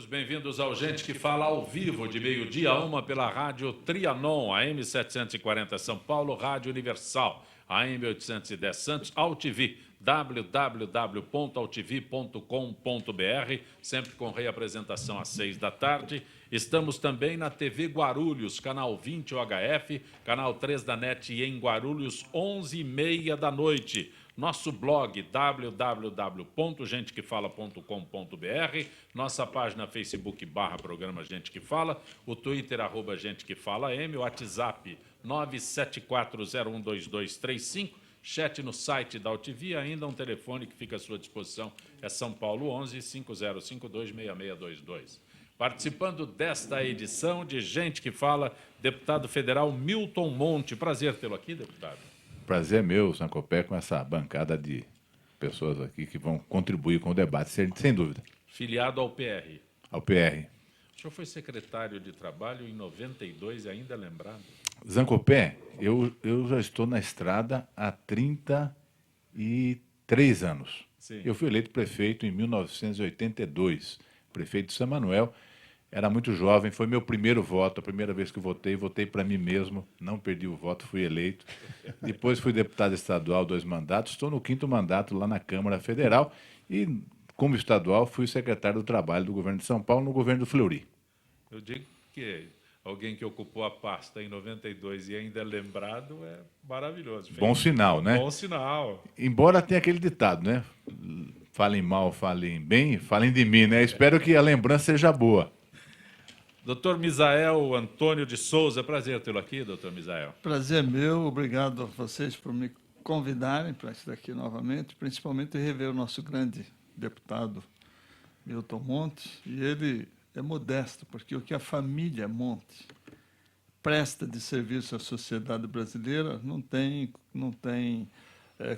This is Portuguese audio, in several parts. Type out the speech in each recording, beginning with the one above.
bem-vindos ao Gente que Fala ao vivo, de meio-dia a 1 pela Rádio Trianon, AM 740 São Paulo, Rádio Universal, AM 810 Santos, AltV, www.altv.com.br, sempre com reapresentação às 6 da tarde. Estamos também na TV Guarulhos, canal 20 UHF, canal 3 da NET e em Guarulhos, 11h30 da noite. Nosso blog www.gentequefala.com.br, nossa página Facebook /programa Gente que Fala, o Twitter @Gente que Fala M, o WhatsApp 974012235, chat no site da AltV, ainda um telefone que fica à sua disposição, é São Paulo 11 50526622. Participando desta edição de Gente que Fala, deputado federal Milton Monte. Prazer tê-lo aqui, deputado. Prazer meu, Zancopé, com essa bancada de pessoas aqui que vão contribuir com o debate, sem dúvida. Filiado ao PR. Ao PR. O senhor foi secretário de Trabalho em 92 e ainda é lembrado? Zancopé, eu já estou na estrada há 33 anos. Sim. Eu fui eleito prefeito em 1982, prefeito de São Manuel. Era muito jovem, foi meu primeiro voto, a primeira vez que eu votei para mim mesmo, não perdi o voto, fui eleito. Depois fui deputado estadual, 2 mandatos, estou no 5º mandato lá na Câmara Federal e, como estadual, fui secretário do Trabalho do governo de São Paulo, no governo do Fleury. Eu digo que alguém que ocupou a pasta em 92 e ainda é lembrado é maravilhoso. Bom sinal, né? Bom sinal. Embora tenha aquele ditado, né? Falem mal, falem bem, falem de mim, né? Espero que a lembrança seja boa. Doutor Misael Antônio de Souza, prazer tê-lo aqui, doutor Misael. Prazer meu, obrigado a vocês por me convidarem para estar aqui novamente, principalmente rever o nosso grande deputado Milton Monte, e ele é modesto, porque o que a família Monte presta de serviço à sociedade brasileira não tem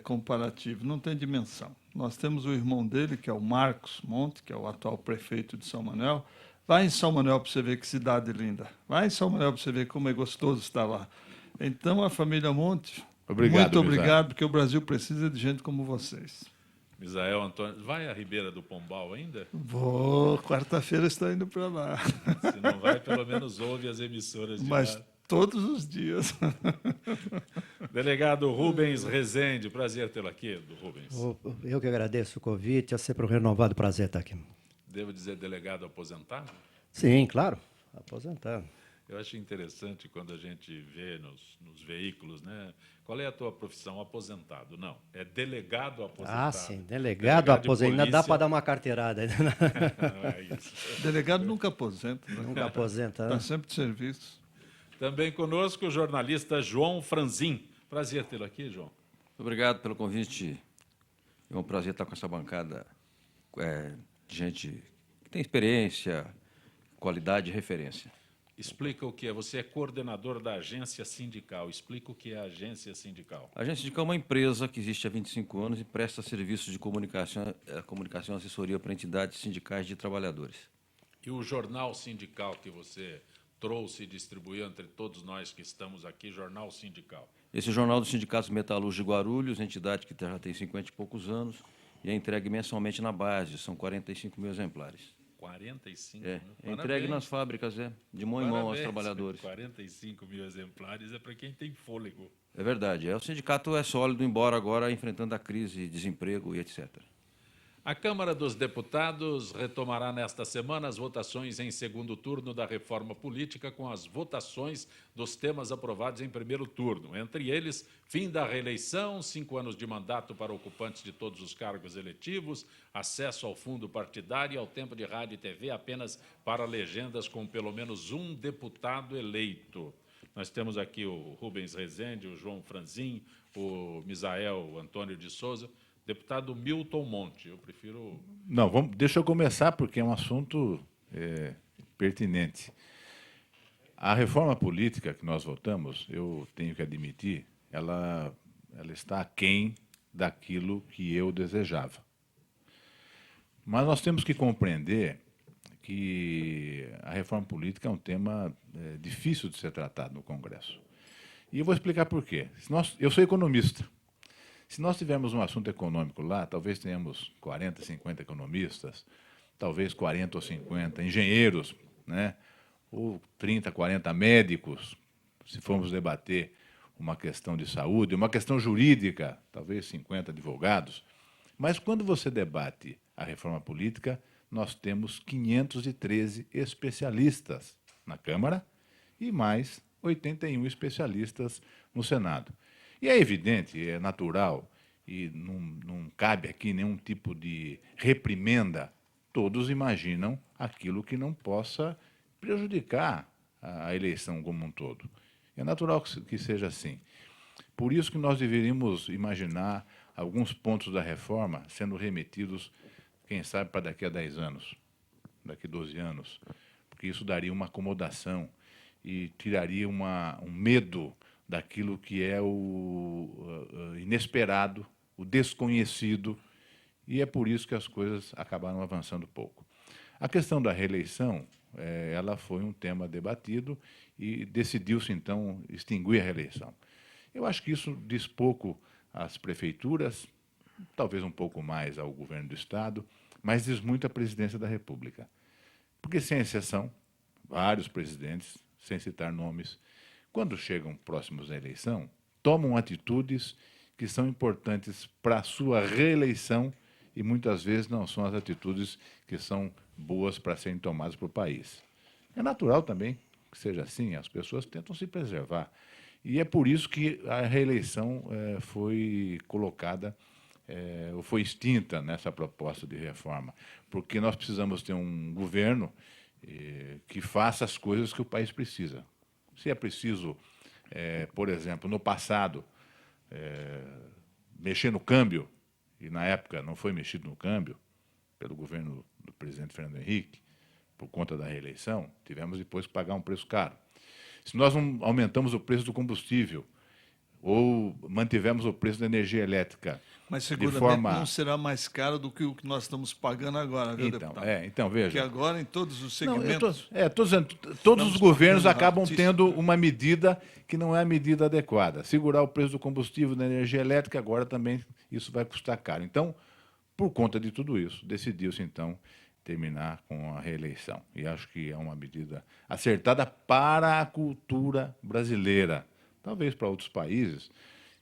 comparativo, não tem dimensão. Nós temos o irmão dele, que é o Marcos Monte, que é o atual prefeito de São Manuel. Vai em São Manuel para você ver que cidade linda. Vai em São Manuel para você ver como é gostoso estar lá. Então, a família Monte, muito obrigado, porque o Brasil precisa de gente como vocês. Misael Antônio, vai à Ribeira do Pombal ainda? Vou, quarta-feira estou indo para lá. Se não vai, pelo menos ouve as emissoras de Mas lá. todos os dias. Delegado Rubens Rezende, prazer tê-lo aqui, Rubens. Eu que agradeço o convite, é sempre um renovado prazer estar aqui. Devo dizer delegado aposentado? Sim, claro, aposentado. Eu acho interessante quando a gente vê nos veículos, né? Qual é a tua profissão? Aposentado. Não, é delegado aposentado. Ah, sim, delegado aposentado. Ainda dá para dar uma carteirada. Não é isso. Delegado nunca aposenta. Né? Nunca aposenta. Está sempre de serviço. Também conosco o jornalista João Franzin. Prazer tê-lo aqui, João. Obrigado pelo convite. É um prazer estar com essa bancada de gente que tem experiência, qualidade e referência. Explica o que é. Você é coordenador da agência sindical. Explica o que é a agência sindical. A agência sindical é uma empresa que existe há 25 anos e presta serviços de comunicação e assessoria para entidades sindicais de trabalhadores. E o jornal sindical que você trouxe e distribuiu entre todos nós que estamos aqui, Jornal Sindical. Esse jornal dos sindicatos metalúrgicos de Guarulhos, entidade que já tem 50 e poucos anos, e é entregue mensalmente na base, são 45 mil exemplares. 45 mil? É entregue Parabéns. nas fábricas, de mão em mão aos trabalhadores. 45 mil exemplares é para quem tem fôlego. É verdade. O sindicato é sólido, embora agora enfrentando a crise, desemprego e etc. A Câmara dos Deputados retomará nesta semana as votações em segundo turno da reforma política, com as votações dos temas aprovados em primeiro turno. Entre eles, fim da reeleição, 5 anos de mandato para ocupantes de todos os cargos eletivos, acesso ao fundo partidário e ao tempo de rádio e TV apenas para legendas com pelo menos um deputado eleito. Nós temos aqui o Rubens Rezende, o João Franzin, o Misael Antônio de Souza. Deputado Milton Monte, eu prefiro... Não, deixa eu começar, porque é um assunto pertinente. A reforma política que nós votamos, eu tenho que admitir, ela está aquém daquilo que eu desejava. Mas nós temos que compreender que a reforma política é um tema difícil de ser tratado no Congresso. E eu vou explicar por quê. Eu sou economista. Se nós tivermos um assunto econômico lá, talvez tenhamos 40, 50 economistas, talvez 40 ou 50 engenheiros, né? Ou 30, 40 médicos, se formos debater uma questão de saúde, uma questão jurídica, talvez 50 advogados. Mas quando você debate a reforma política, nós temos 513 especialistas na Câmara e mais 81 especialistas no Senado. E é evidente, é natural, e não cabe aqui nenhum tipo de reprimenda. Todos imaginam aquilo que não possa prejudicar a eleição como um todo. É natural que seja assim. Por isso que nós deveríamos imaginar alguns pontos da reforma sendo remetidos, quem sabe, para daqui a 10 anos, daqui a 12 anos, porque isso daria uma acomodação e tiraria um medo daquilo que é o inesperado, o desconhecido, e é por isso que as coisas acabaram avançando pouco. A questão da reeleição, ela foi um tema debatido e decidiu-se, então, extinguir a reeleição. Eu acho que isso diz pouco às prefeituras, talvez um pouco mais ao governo do Estado, mas diz muito à presidência da República. Porque, sem exceção, vários presidentes, sem citar nomes, quando chegam próximos da eleição, tomam atitudes que são importantes para a sua reeleição e muitas vezes não são as atitudes que são boas para serem tomadas para o país. É natural também que seja assim, as pessoas tentam se preservar. E é por isso que a reeleição foi colocada, ou foi extinta nessa proposta de reforma, porque nós precisamos ter um governo que faça as coisas que o país precisa. Se é preciso, por exemplo, no passado, mexer no câmbio, e na época não foi mexido no câmbio, pelo governo do presidente Fernando Henrique, por conta da reeleição, tivemos depois que pagar um preço caro. Se nós não aumentamos o preço do combustível ou mantivemos o preço da energia elétrica Mas de seguramente forma... não será mais caro do que o que nós estamos pagando agora, viu, deputado? Então, veja... Porque agora, em todos os Não, segmentos... estou dizendo, todos os governos pagando acabam altíssimo. tendo uma medida que não é a medida adequada. Segurar o preço do combustível, da energia elétrica, agora também isso vai custar caro. Então, por conta de tudo isso, decidiu-se, então, terminar com a reeleição. E acho que é uma medida acertada para a cultura brasileira. Talvez para outros países,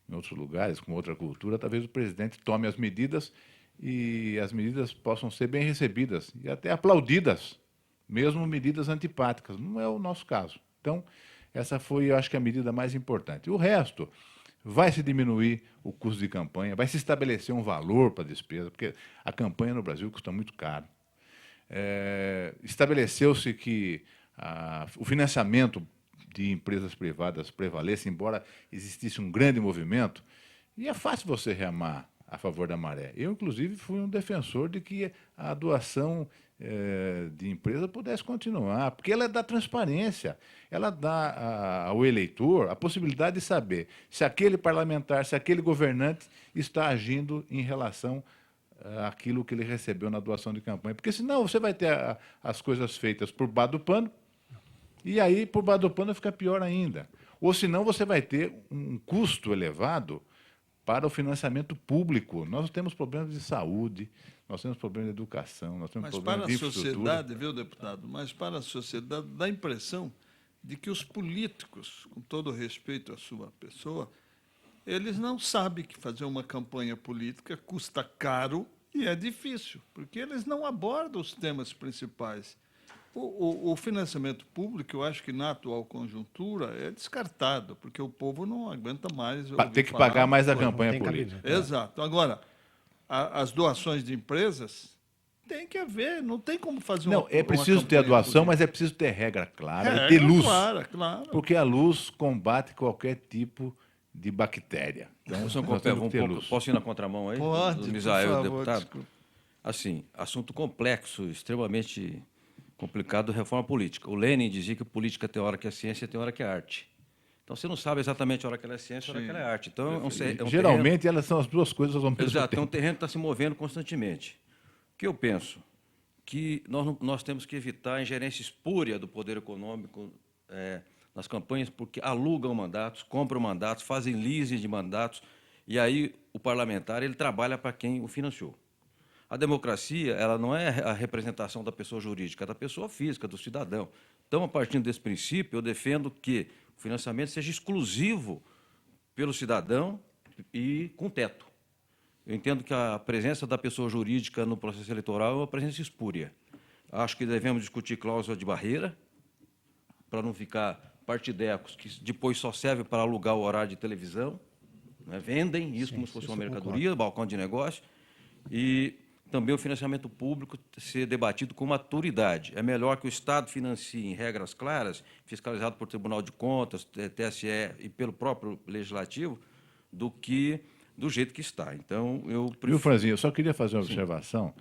em outros lugares, com outra cultura, talvez o presidente tome as medidas e as medidas possam ser bem recebidas e até aplaudidas, mesmo medidas antipáticas. Não é o nosso caso. Então, essa foi, eu acho que, a medida mais importante. O resto, vai se diminuir o custo de campanha, vai se estabelecer um valor para a despesa, porque a campanha no Brasil custa muito caro. Estabeleceu-se que o financiamento de empresas privadas prevaleça, embora existisse um grande movimento, e é fácil você remar a favor da maré. Eu, inclusive, fui um defensor de que a doação de empresa pudesse continuar, porque ela dá transparência, ela dá ao eleitor a possibilidade de saber se aquele parlamentar, se aquele governante está agindo em relação àquilo que ele recebeu na doação de campanha. Porque senão você vai ter as coisas feitas por baixo do pano, e aí, por baixo do pano, fica pior ainda. Ou senão você vai ter um custo elevado para o financiamento público. Nós temos problemas de saúde, nós temos problemas de educação, nós temos Mas problemas para de a infraestrutura. sociedade, viu, deputado? Mas para a sociedade dá a impressão de que os políticos, com todo respeito à sua pessoa, eles não sabem que fazer uma campanha política custa caro e é difícil, porque eles não abordam os temas principais. O financiamento público, eu acho que na atual conjuntura é descartado, porque o povo não aguenta mais. Ter que pagar mais a coisa. campanha tem política. cabimento. Exato. Agora, as doações de empresas tem que haver, não tem como fazer Não, é preciso ter a doação, mas é preciso ter regra clara e ter luz. Claro. Porque a luz combate qualquer tipo de bactéria. Então, São nós Copé, temos que ter luz. posso ir na contramão aí? Pode, do por Misael, favor, deputado? desculpe. Assim, assunto complexo, extremamente complicado, reforma política. O Lenin dizia que política tem hora que é ciência e tem hora que é arte. Então, você não sabe exatamente a hora que ela é ciência e a hora que ela é arte. Então, é um Geralmente, terreno... elas são as duas coisas ao mesmo Exato, é um tempo. terreno que está se movendo constantemente. O que eu penso? Que nós temos que evitar a ingerência espúria do poder econômico nas campanhas, porque alugam mandatos, compram mandatos, fazem leasing de mandatos, e aí o parlamentar ele trabalha para quem o financiou. A democracia, ela não é a representação da pessoa jurídica, é da pessoa física, do cidadão. Então, a partir desse princípio, eu defendo que o financiamento seja exclusivo pelo cidadão e com teto. Eu entendo que a presença da pessoa jurídica no processo eleitoral é uma presença espúria. Acho que devemos discutir cláusula de barreira, para não ficar partidecos, que depois só serve para alugar o horário de televisão, né? Vendem isso como se fosse uma mercadoria, balcão de negócio, e também o financiamento público ser debatido com maturidade. É melhor que o Estado financie em regras claras, fiscalizado por Tribunal de Contas, TSE e pelo próprio Legislativo, do que do jeito que está. Então, eu prefiro... Viu, Franzinho, eu só queria fazer uma observação.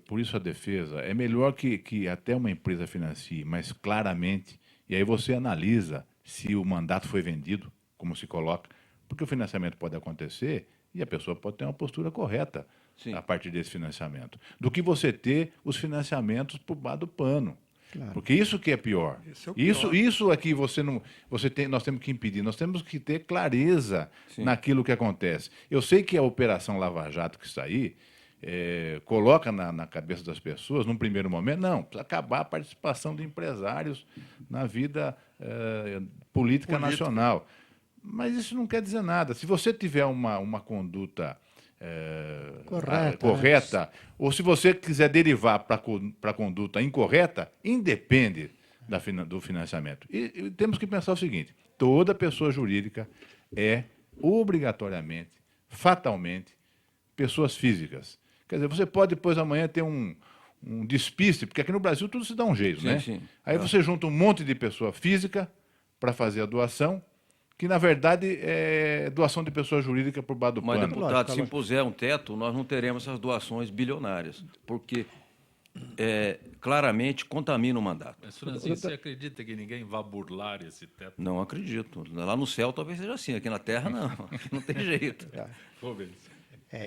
Por isso a defesa. É melhor que até uma empresa financie, mas claramente, e aí você analisa se o mandato foi vendido, como se coloca, porque o financiamento pode acontecer e a pessoa pode ter uma postura correta a partir desse financiamento, do que você ter os financiamentos por baixo do pano. Claro. Porque isso que é pior. Isso aqui nós temos que impedir, nós temos que ter clareza naquilo que acontece. Eu sei que a Operação Lava Jato que está aí coloca na cabeça das pessoas, num primeiro momento, não, precisa acabar a participação de empresários na vida política nacional. Mas isso não quer dizer nada. Se você tiver uma conduta correta, ou se você quiser derivar para a conduta incorreta, independe do financiamento. E temos que pensar o seguinte: toda pessoa jurídica é obrigatoriamente, fatalmente, pessoas físicas. Quer dizer, você pode depois amanhã ter um despiste, porque aqui no Brasil tudo se dá um jeito, né? Sim. Aí você junta um monte de pessoa física para fazer a doação, que, na verdade, é doação de pessoa jurídica por baixo do pano. Mas, deputado, se impuser um teto, nós não teremos essas doações bilionárias, porque claramente contamina o mandato. Mas, Franzinho, você acredita que ninguém vai burlar esse teto? Não acredito. Lá no céu talvez seja assim, aqui na terra não. Aqui não tem jeito.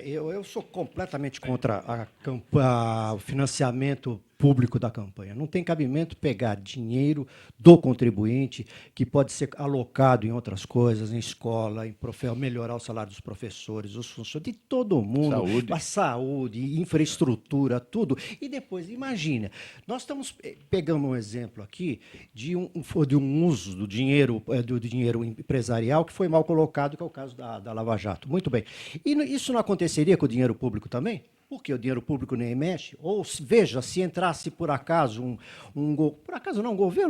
Eu sou completamente contra o financiamento público da campanha. Não tem cabimento pegar dinheiro do contribuinte, que pode ser alocado em outras coisas, em escola, em melhorar o salário dos professores, os funcionários, de todo mundo, a saúde, infraestrutura, tudo. E depois, imagina, nós estamos pegando um exemplo aqui de um uso do dinheiro empresarial que foi mal colocado, que é o caso da Lava Jato. Muito bem. E isso não aconteceria com o dinheiro público também? Porque o dinheiro público nem mexe. Ou, veja, se entrasse por acaso o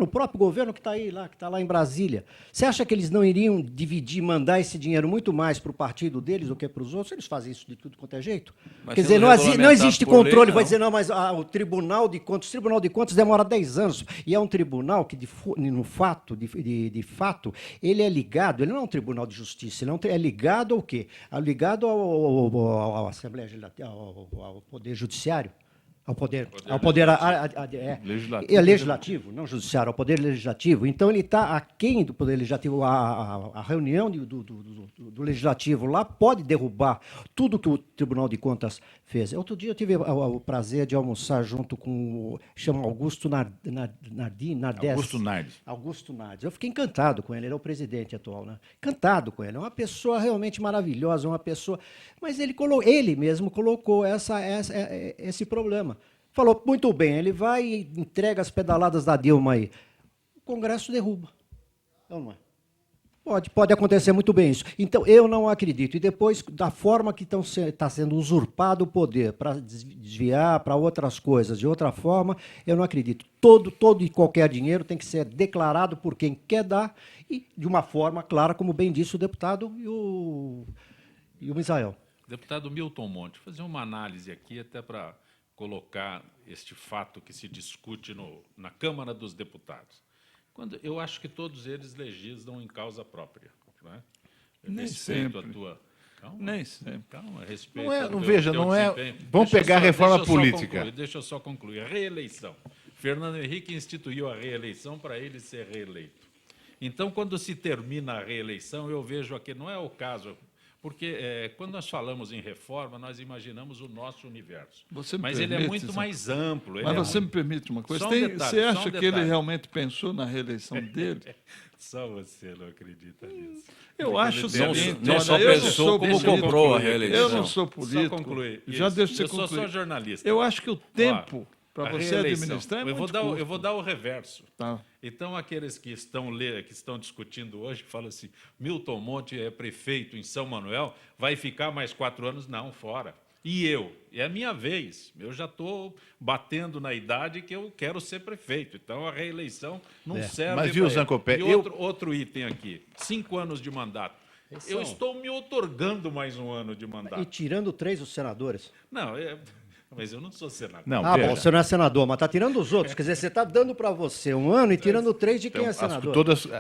próprio governo que está aí lá, que está lá em Brasília, você acha que eles não iriam dividir, mandar esse dinheiro muito mais para o partido deles do que para os outros? Eles fazem isso de tudo quanto é jeito. Mas quer dizer, não existe controle, vai dizer, não, mas o Tribunal de Contas demora 10 anos, e é um tribunal que, de fato, ele é ligado, ele não é um tribunal de justiça, ele é ligado ao quê? Ligado à Assembleia Legislativa, ao Poder Judiciário, ao poder legislativo, não judiciário, ao Poder Legislativo. Então, ele está aquém do Poder Legislativo. A reunião do Legislativo lá pode derrubar tudo que o Tribunal de Contas fez. Outro dia eu tive o prazer de almoçar junto com chama Augusto Nardes. Augusto Nardes. Eu fiquei encantado com ele, ele é o presidente atual, né? Encantado com ele. É uma pessoa realmente maravilhosa, uma pessoa... Mas ele mesmo colocou esse problema. Falou, muito bem, ele vai e entrega as pedaladas da Dilma aí. O Congresso derruba. Então, não é? Pode acontecer muito bem isso. Então, eu não acredito. E depois, da forma que está sendo usurpado o poder para desviar para outras coisas de outra forma, eu não acredito. Todo e qualquer dinheiro tem que ser declarado por quem quer dar e de uma forma clara, como bem disse o deputado e o Misael. Deputado Milton Monte, fazer uma análise aqui até para colocar este fato que se discute na Câmara dos Deputados. Eu acho que todos eles legislam em causa própria. Né? Nem respeito sempre. A tua... Calma, Nem sempre. Calma, respeito não é. Vamos pegar a reforma política. Deixa eu só concluir. A reeleição. Fernando Henrique instituiu a reeleição para ele ser reeleito. Então, quando se termina a reeleição, eu vejo aqui, não é o caso... Porque quando nós falamos em reforma, nós imaginamos o nosso universo. Você me Mas ele é permite, muito Zé? mais amplo. Mas você me permite uma coisa? Só um detalhe, Você só um acha que ele detalhe. realmente pensou na reeleição dele? Só você não acredita nisso. Eu acho o Não- seguinte, não olha, só eu não pensou, sou como político. comprou a reeleição. Eu não sou Só político. concluir. Já Isso. deixa você Eu sou concluir. só jornalista. Eu acho que o tempo para A você reeleição. administrar é eu muito eu vou dar o reverso. Tá. Então, aqueles que estão discutindo hoje falam assim: Milton Monte é prefeito em São Manuel, vai ficar mais 4 anos? Não, fora. E eu? É a minha vez. Eu já estou batendo na idade que eu quero ser prefeito. Então, a reeleição não serve. Mas, viu, pra ele. Zancopé, E outro item aqui: 5 anos de mandato. Eu estou me outorgando mais um ano de mandato. E tirando 3 os senadores. Não, mas eu não sou senador. Não, Ah, veja. bom, você não é senador, mas está tirando os outros. Quer dizer, você está dando para você um ano e tirando 3 de quem é Então, senador.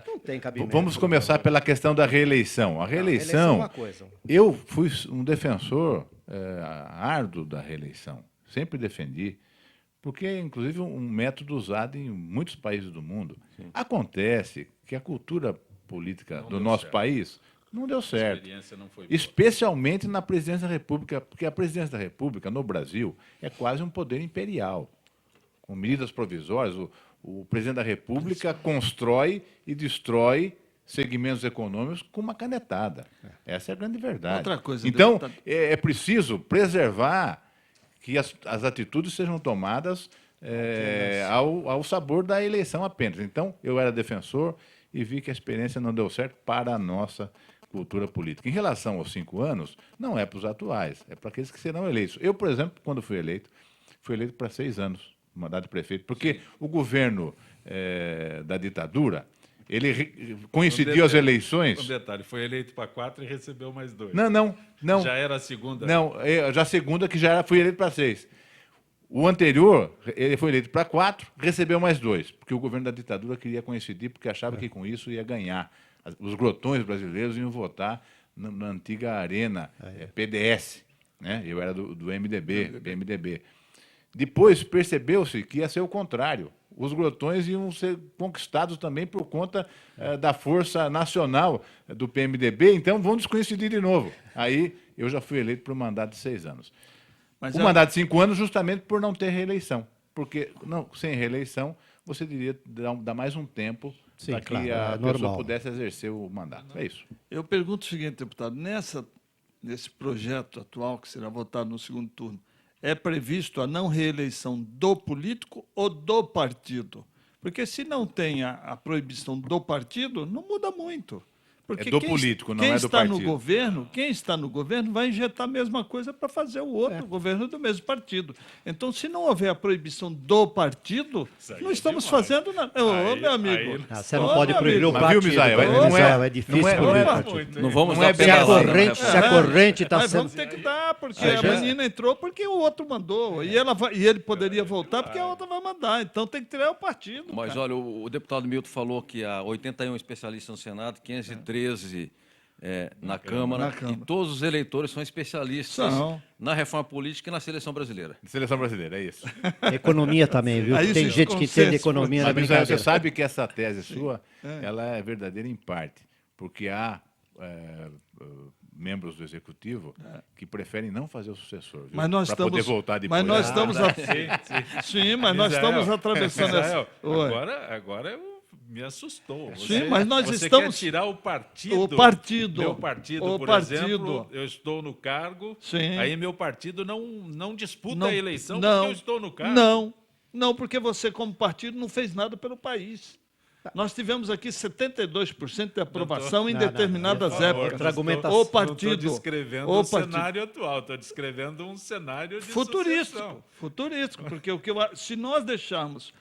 Não tem cabimento. Vamos começar pela questão da reeleição. A eleição é reeleição, uma coisa. eu fui um defensor árduo da reeleição. Sempre defendi, porque é, inclusive, um método usado em muitos países do mundo. Acontece que a cultura política do deu nosso certo. país não deu A certo. experiência não foi boa. Especialmente na presidência da República, porque a presidência da República, no Brasil, é quase um poder imperial. Com medidas provisórias, o presidente da República constrói e destrói segmentos econômicos com uma canetada. Essa é a grande verdade. Outra coisa, então, deputado. é preciso preservar que as atitudes sejam tomadas ao sabor da eleição apenas. Então, eu era defensor e vi que a experiência não deu certo para a nossa cultura política. Em relação aos 5 anos, não é para os atuais, é para aqueles que serão eleitos. Eu, por exemplo, quando fui eleito para 6 anos, mandato de prefeito, porque o governo da ditadura, ele coincidiu as eleições... Um detalhe, foi eleito para 4 e recebeu mais 2. Não. Já era a segunda? Não, já a segunda que fui eleito para 6. O anterior, ele foi eleito para 4, recebeu mais 2, porque o governo da ditadura queria coincidir, porque achava que com isso ia ganhar. Os grotões brasileiros iam votar na antiga arena PDS. Né? Eu era do PMDB. Depois percebeu-se que ia ser o contrário. Os grotões iam ser conquistados também por conta da força nacional do PMDB, então vamos coincidir de novo. Aí eu já fui eleito para um mandato de 6 anos. Mas O mandato de 5 anos justamente por não ter reeleição. Porque sem reeleição, você diria dar mais um tempo Sim, para que claro, a é pessoa normal. pudesse exercer o mandato. É isso. Eu pergunto o seguinte, deputado, nesse projeto atual que será votado no segundo turno, é previsto a não reeleição do político ou do partido? Porque se não tem a proibição do partido, não muda muito. Porque É do político, não é do partido. Quem está no governo vai injetar a mesma coisa para fazer o outro governo do mesmo partido. Então, se não houver a proibição do partido, Isso aí não é estamos demais. fazendo nada. Ô, Aí- meu amigo. aí- Você não Ô, pode meu proibir o amigo. Mas viu, partido. Misael, cara. não Misael, é- é difícil não é- proibir o não é- partido. muito, Não vamos Não dar é bem Se a pedalada, né? corrente, se a corrente está Mas sendo... vamos ter que dar, porque Aí a já- menina entrou porque o outro mandou. E ele poderia voltar porque a outra vai mandar. Então tem que tirar o partido. Mas cara. olha, o deputado Milton falou que há 81 especialistas no Senado, 513 na Câmara, Na Câmara. e todos os eleitores são especialistas São. na reforma política e na seleção brasileira. Seleção brasileira, é isso. Economia também, viu? Aí Tem existe gente que consenso, entende economia na Mas, Misael, você brincadeira. sabe que essa tese sua, ela é verdadeira em parte, porque há membros do Executivo que preferem não fazer o sucessor, viu? Mas nós Para poder estamos. voltar depois. Mas nós estamos. Sim, mas nós Misael, estamos atravessando essa. Misael, Oi. agora me assustou. Sim, mas nós você estamos- quer tirar o partido. O partido. Meu partido, O por partido. exemplo, eu estou no cargo, Sim. aí meu partido não disputa Não- a eleição não, porque eu estou no cargo. Não, porque você, como partido, não fez nada pelo país. Nós tivemos aqui 72% de aprovação em Não, não, determinadas por favor, épocas. outra argumentação. O Não partido. estou descrevendo o um partido. cenário atual, estou descrevendo um cenário de Futurístico, sucessão. futurístico, porque se nós deixarmos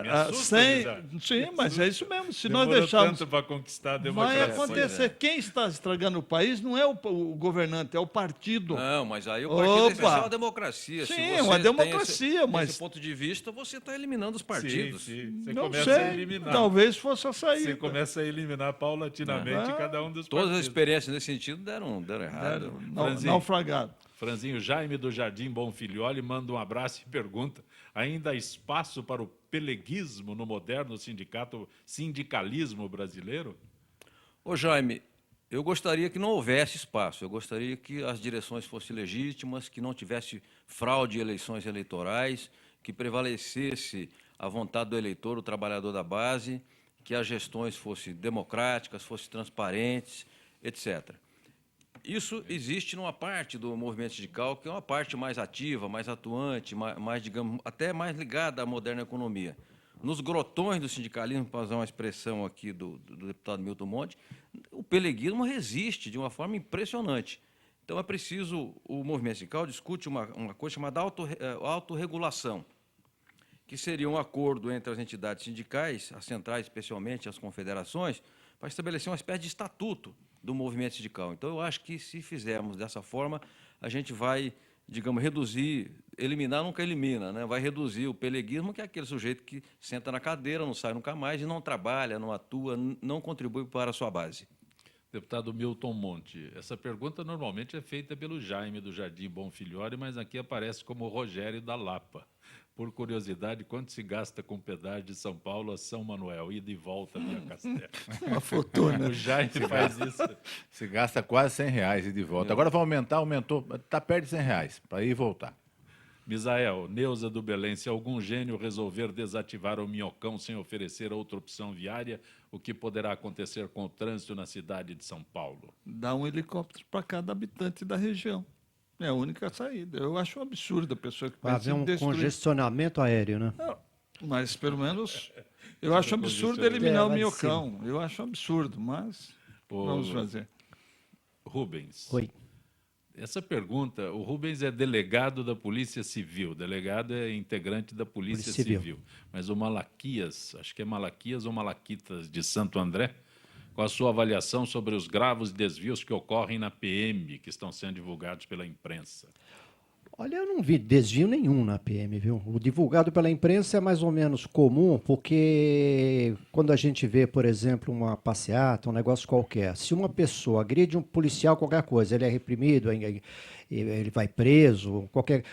Me assusta, sem. Lizardo. Sim, mas é isso mesmo. Se nós Demorou deixarmos. tanto para conquistar a Vai democracia. acontecer. Quem está estragando o país não é o governante, é o partido. Não, mas aí o partido Opa! defende a democracia. Sim, Se é você uma tem democracia, mas- Desse ponto de vista, você está eliminando os partidos. Sim, você Não começa a sei. eliminar. Talvez fosse a Você saída. começa a eliminar paulatinamente Ah. cada um dos Todas as partidos. experiências nesse sentido deram errado. Franzinho. Naufragado. Franzinho Jaime do Jardim Bonfilholi manda um abraço e pergunta: ainda há espaço para o peleguismo no moderno sindicalismo brasileiro? Ô Jaime, Eu gostaria que não houvesse espaço, eu gostaria que as direções fossem legítimas, que não tivesse fraude em eleições eleitorais, que prevalecesse a vontade do eleitor, o trabalhador da base, que as gestões fossem democráticas, fossem transparentes, etc. Isso existe numa parte do movimento sindical, que é uma parte mais ativa, mais atuante, mais, digamos, até mais ligada à moderna economia. Nos grotões do sindicalismo, para usar uma expressão aqui do deputado Milton Monte, o peleguismo resiste de uma forma impressionante. Então, é preciso, o movimento sindical discute uma coisa chamada autorregulação, que seria um acordo entre as entidades sindicais, as centrais especialmente, as confederações, para estabelecer uma espécie de estatuto do movimento sindical. Então, eu acho que, se fizermos dessa forma, a gente vai, digamos, reduzir, eliminar nunca elimina, né? Vai reduzir o peleguismo, que é aquele sujeito que senta na cadeira, não sai nunca mais e não trabalha, não atua, não contribui para a sua base. Deputado Milton Monte, essa pergunta normalmente é feita pelo Jaime do Jardim Bonfilhori, mas aqui aparece como Rogério da Lapa. Por curiosidade, quanto se gasta com pedágio de São Paulo a São Manuel, ida e volta via Castelo? Uma fortuna. O Jaime faz isso. Se gasta quase R$100 e de volta. Agora vai aumentar, aumentou, está perto de R$100 para ir e voltar. Misael, Neuza do Belém, se algum gênio resolver desativar o Minhocão sem oferecer outra opção viária, o que poderá acontecer com o trânsito na cidade de São Paulo? Dá um helicóptero para cada habitante da região. É a única saída. Eu acho um absurdo a pessoa que Vai pensa haver em um destruir. congestionamento aéreo, né? Não, mas, pelo menos, eu acho absurdo eliminar o lá de Minhocão. Eu acho absurdo, mas vamos fazer. Rubens. Oi. Essa pergunta, o Rubens é delegado da Polícia Civil, delegado é integrante da Polícia Civil. Mas o Malaquias, acho que é Malaquias ou Malaquitas de Santo André, com a sua avaliação sobre os graves desvios que ocorrem na PM, que estão sendo divulgados pela imprensa. Olha, eu não vi desvio nenhum na PM, viu? O divulgado pela imprensa é mais ou menos comum, porque quando a gente vê, por exemplo, uma passeata, um negócio qualquer, se uma pessoa agride um policial, qualquer coisa, ele é reprimido, ele vai preso, qualquer...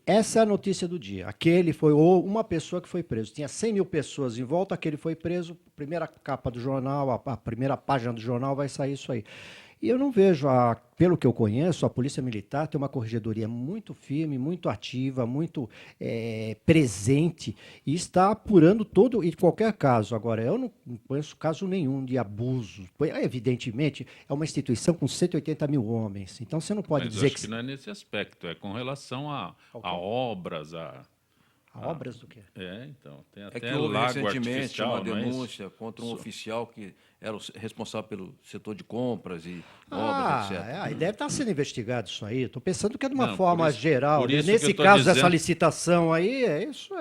Essa é a notícia do dia. Aquele foi uma pessoa que foi preso. Tinha 100 mil pessoas em volta, aquele foi preso, primeira capa do jornal, a primeira página do jornal vai sair isso aí. E eu não vejo, pelo que eu conheço, a Polícia Militar tem uma corregedoria muito firme, muito ativa, muito presente e está apurando todo e qualquer caso. Agora, eu não conheço caso nenhum de abuso. Evidentemente, é uma instituição com 180 mil homens, então você não pode Mas dizer acho que não é nesse aspecto, é com relação a obras, obras do quê? Então, tem É até que houve lago recentemente artificial, uma não é isso? denúncia contra um oficial que era o responsável pelo setor de compras e obras, etc. E deve estar sendo investigado isso aí. Estou pensando que é de uma Não, forma por isso- geral. por isso que Nesse eu tô caso dizendo- dessa licitação aí, isso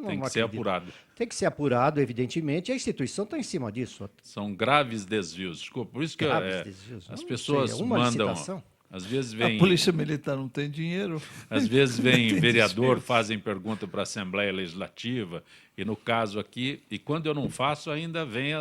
Tem que ser apurado. Tem que ser apurado, evidentemente, e a instituição está em cima disso. São graves desvios. Desculpa, por isso que Graves desvios. Eu as não pessoas sei, uma mandam. licitação? Às vezes A vem, Polícia Militar não tem dinheiro. às vezes vem Tem vereador, despesa. fazem pergunta para a Assembleia Legislativa, e no caso aqui, e quando eu não faço, ainda vem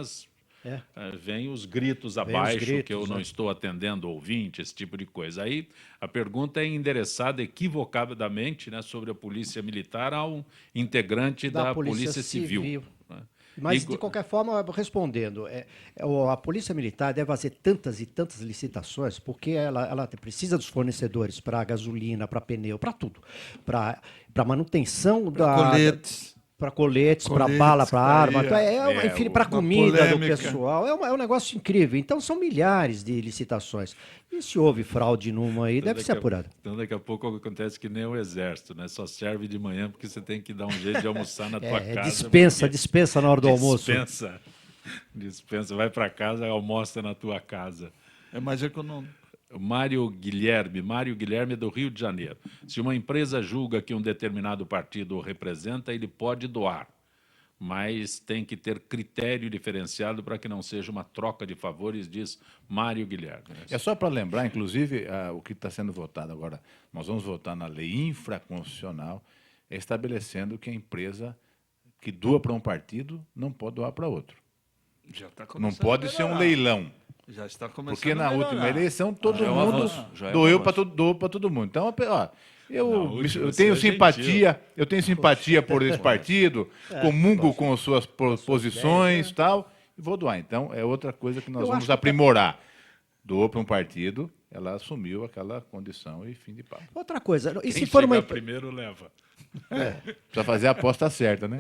vem os gritos abaixo, gritos, que eu não estou atendendo ouvinte, esse tipo de coisa. Aí a pergunta é endereçada equivocadamente, né, sobre a Polícia Militar a um integrante da Polícia Civil. Né? Mas, de qualquer forma, respondendo, a Polícia Militar deve fazer tantas e tantas licitações, porque ela precisa dos fornecedores para gasolina, para pneu, para tudo. Para manutenção Coletes. para coletes, para Coletes, bala, para arma, aí, enfim, para uma comida do polêmica. pessoal. É um negócio incrível. Então, são milhares de licitações. E se houve fraude numa aí, deve ser apurado. Então, daqui a pouco acontece que nem o Exército, né? Só serve de manhã porque você tem que dar um jeito de almoçar na tua casa. Dispensa na hora do almoço. Dispensa, vai para casa, almoça na tua casa. É mais econômico. Mário Guilherme é do Rio de Janeiro. Se uma empresa julga que um determinado partido o representa, ele pode doar, mas tem que ter critério diferenciado para que não seja uma troca de favores, diz Mário Guilherme. É só para lembrar, inclusive, o que está sendo votado agora. Nós vamos votar na lei infraconstitucional, estabelecendo que a empresa que doa para um partido não pode doar para outro. Já está Não começando pode a ser um melhorar. leilão. Já está começando Porque na a melhorar. última eleição todo Já é um mundo avanço, já é um doou avanço. para todo mundo. Então, ó, eu última, tenho você é simpatia, eu tenho simpatia por esse partido, comungo com suas posições e tal, vou doar. Então, é outra coisa que nós Eu vamos acho que aprimorar. Doou para um partido, ela assumiu aquela condição e fim de papo. Outra coisa, e se Quem for uma chegar primeiro leva. Precisa fazer a aposta certa, né?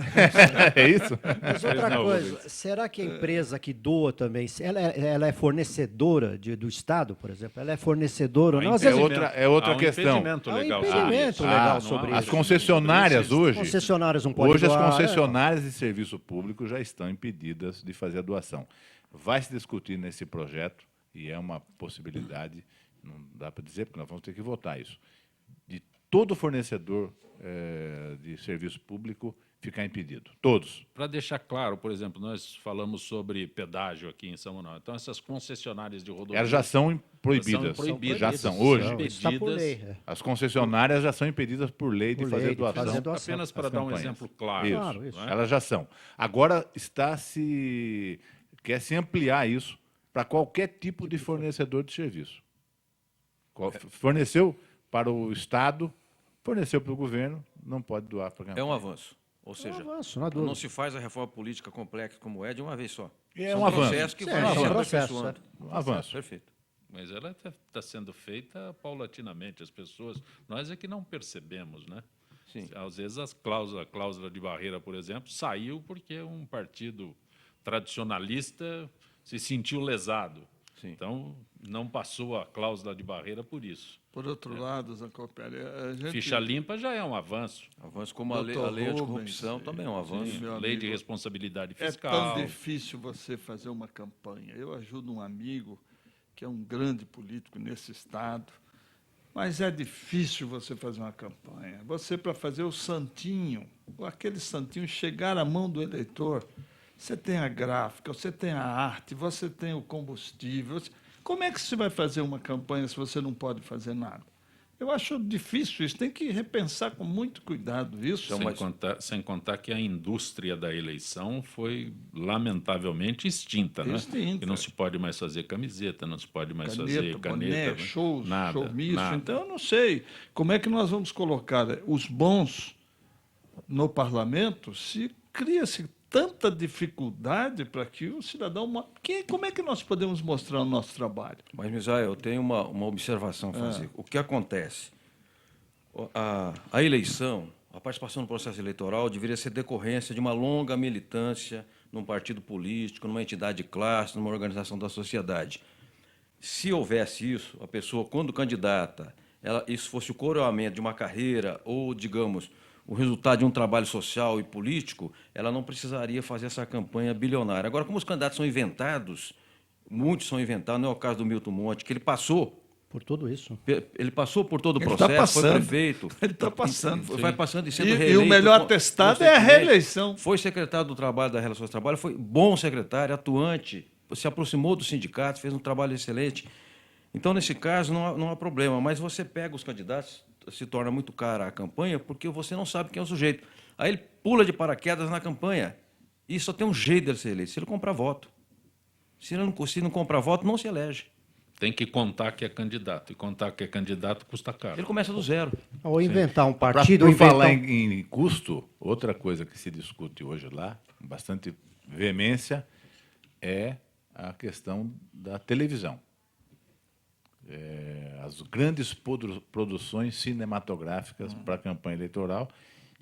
É isso? Mas outra Não, coisa, Rubens. será que a empresa que doa também, ela é fornecedora do Estado, por exemplo? Ela é fornecedora? Não, às vezes, é outra Há um questão. impedimento Há um legal impedimento sobre isso. legal Não sobre há- As isso. concessionárias hoje, concessionárias não podem hoje as doar, concessionárias de serviço público já estão impedidas de fazer a doação. Vai se discutir nesse projeto, e é uma possibilidade, não dá para dizer, porque nós vamos ter que votar isso, de todo fornecedor de serviço público ficar impedido. Todos. Para deixar claro, por exemplo, nós falamos sobre pedágio aqui em São Manuel. Então, essas concessionárias de rodovias... Elas já são proibidas. São proibidas. Já são. Hoje, Não, isso está por lei. as concessionárias já são impedidas por lei de Por fazer lei de doação. fazer doação. Apenas para As dar um campanhas. exemplo claro. Isso. Claro, isso. não é? Elas já são. Agora quer se ampliar isso para qualquer tipo de fornecedor de serviço. Forneceu para o Estado, forneceu para o governo, não pode doar para a É campanha. um avanço. Ou seja, avanço, não há dúvida. não se faz a reforma política complexa como é de uma vez só. É São um avanço. processos que Sim, vão é um sendo processo, aperfeiçoando. Um avanço. Perfeito. Mas ela está sendo feita paulatinamente. As pessoas... Nós é que não percebemos, né? Sim. Às vezes a cláusula de barreira, por exemplo, saiu porque um partido tradicionalista se sentiu lesado. Sim. Então, não passou a cláusula de barreira por isso. Por outro lado, Zancopelli, a gente... Ficha limpa já é um avanço. Avanço como a lei Dr. anticorrupção Rubens, também é um avanço. sim, meu Lei de amigo, responsabilidade é fiscal. tão difícil você fazer uma campanha. Eu ajudo um amigo que é um grande político nesse estado, mas é difícil você fazer uma campanha. Você, para fazer o santinho, aquele santinho chegar à mão do eleitor, você tem a gráfica, você tem a arte, você tem o combustível. Como é que você vai fazer uma campanha se você não pode fazer nada? Eu acho difícil isso, tem que repensar com muito cuidado isso. Sem contar que a indústria da eleição foi lamentavelmente extinta, né? Extinta. Que não se pode mais fazer camiseta, não se pode mais fazer Boné, caneta, né? shows, nada, showmício. nada. Então, eu não sei como é que nós vamos colocar os bons no parlamento se cria-se tanta dificuldade para que o cidadão... Como é que nós podemos mostrar o nosso trabalho? Mas, Misael, eu tenho uma observação a fazer. O que acontece? A eleição, a participação no processo eleitoral deveria ser decorrência de uma longa militância num partido político, numa entidade de classe, numa organização da sociedade. Se houvesse isso, a pessoa, quando candidata, isso fosse o coroamento de uma carreira ou, digamos, o resultado de um trabalho social e político, ela não precisaria fazer essa campanha bilionária. Agora, como os candidatos são inventados, muitos são inventados, não é o caso do Milton Monte, que ele passou Por tudo isso. por todo o Ele tá processo, foi passando. prefeito. Ele está passando. Vai passando e sendo E reeleito. o melhor atestado é a reeleição. Foi secretário do Trabalho da Relações do Trabalho, foi bom secretário, atuante, se aproximou dos sindicatos, fez um trabalho excelente. Então, nesse caso, não há problema. Mas você pega os candidatos, se torna muito cara a campanha, porque você não sabe quem é o sujeito. Aí ele pula de paraquedas na campanha e só tem um jeito dele ser eleito, se ele comprar voto. Se não comprar voto, não se elege. Tem que contar que é candidato. E contar que é candidato custa caro. Ele começa do zero. Ou inventar um Para partido, ou por falar inventar em custo, outra coisa que se discute hoje lá, com bastante veemência, é a questão da televisão. As grandes produções cinematográficas para a campanha eleitoral,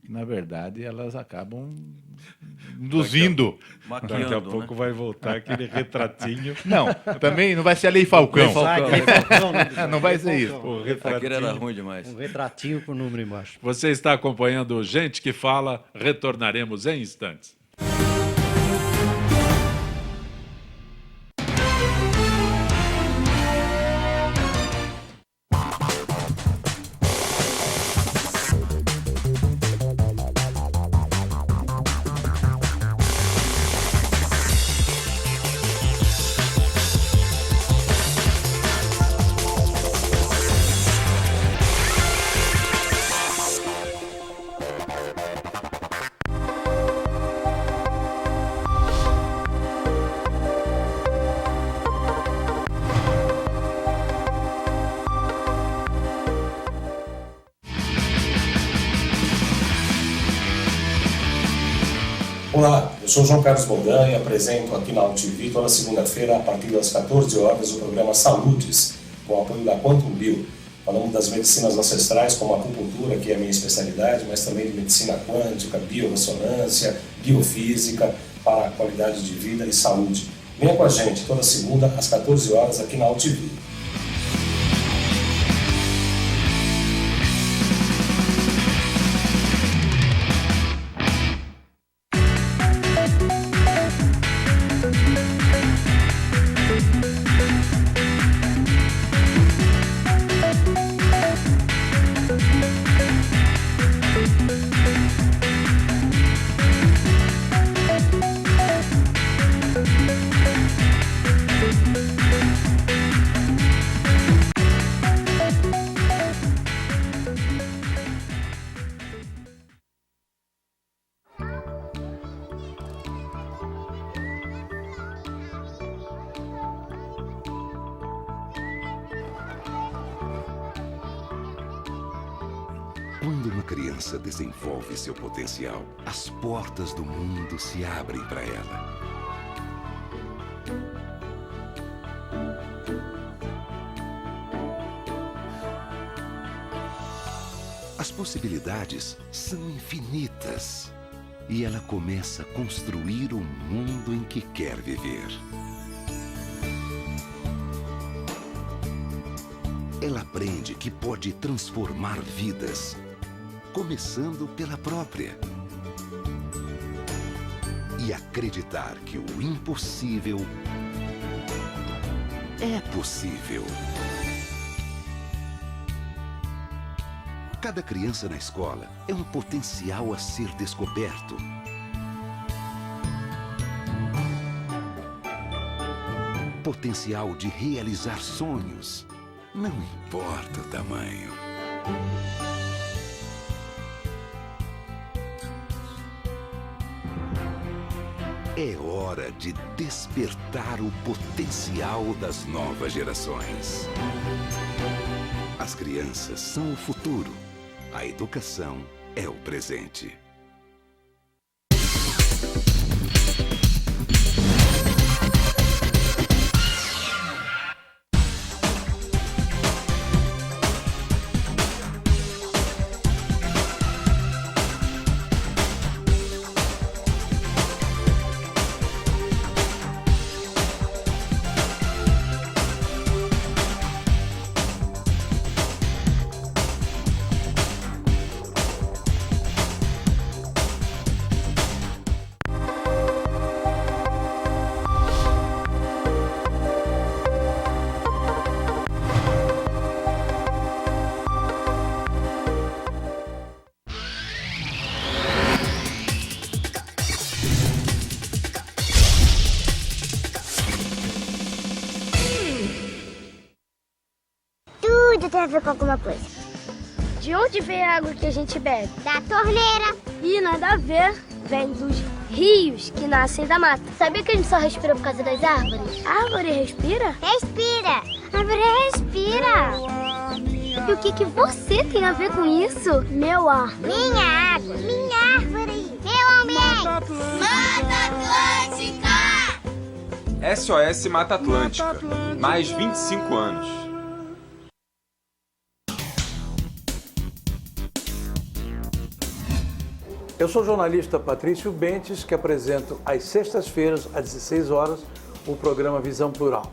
que, na verdade, elas acabam induzindo. Maquiando, Daqui a pouco vai voltar aquele retratinho. Não, também não vai ser a Lei Falcão. Não vai ser isso. O Aquele era retratinho. ruim demais. Um retratinho com o número embaixo. Você está acompanhando o Gente que Fala. Retornaremos em instantes. Olá, eu sou João Carlos Boldan e apresento aqui na UTV toda segunda-feira, a partir das 14 horas, o programa Saúdes, com o apoio da Quantum Bio. Falamos das medicinas ancestrais, como a acupuntura, que é a minha especialidade, mas também de medicina quântica, biorressonância, biofísica, para a qualidade de vida e saúde. Venha com a gente toda segunda, às 14 horas, aqui na UTV. Quando uma criança desenvolve seu potencial, as portas do mundo se abrem para ela. As possibilidades são infinitas e ela começa a construir o mundo em que quer viver. Ela aprende que pode transformar vidas, começando pela própria. E acreditar que o impossível é possível. Cada criança na escola é um potencial a ser descoberto. Potencial de realizar sonhos, não importa o tamanho. É hora de despertar o potencial das novas gerações. As crianças são o futuro. A educação é o presente. Tudo tem a ver com alguma coisa. De onde vem a água que a gente bebe? Da torneira. Ih, nada a ver. Vem dos rios que nascem da mata. Sabia que a gente só respira por causa das árvores? A árvore respira? Respira. A árvore respira. E o que você tem a ver com isso? Meu ar. Minha água. Minha árvore. Meu ambiente. Mata Atlântica. SOS Mata Atlântica. Mais 25 anos. Eu sou o jornalista Patrício Bentes, que apresento às sextas-feiras, às 16 horas, o programa Visão Plural.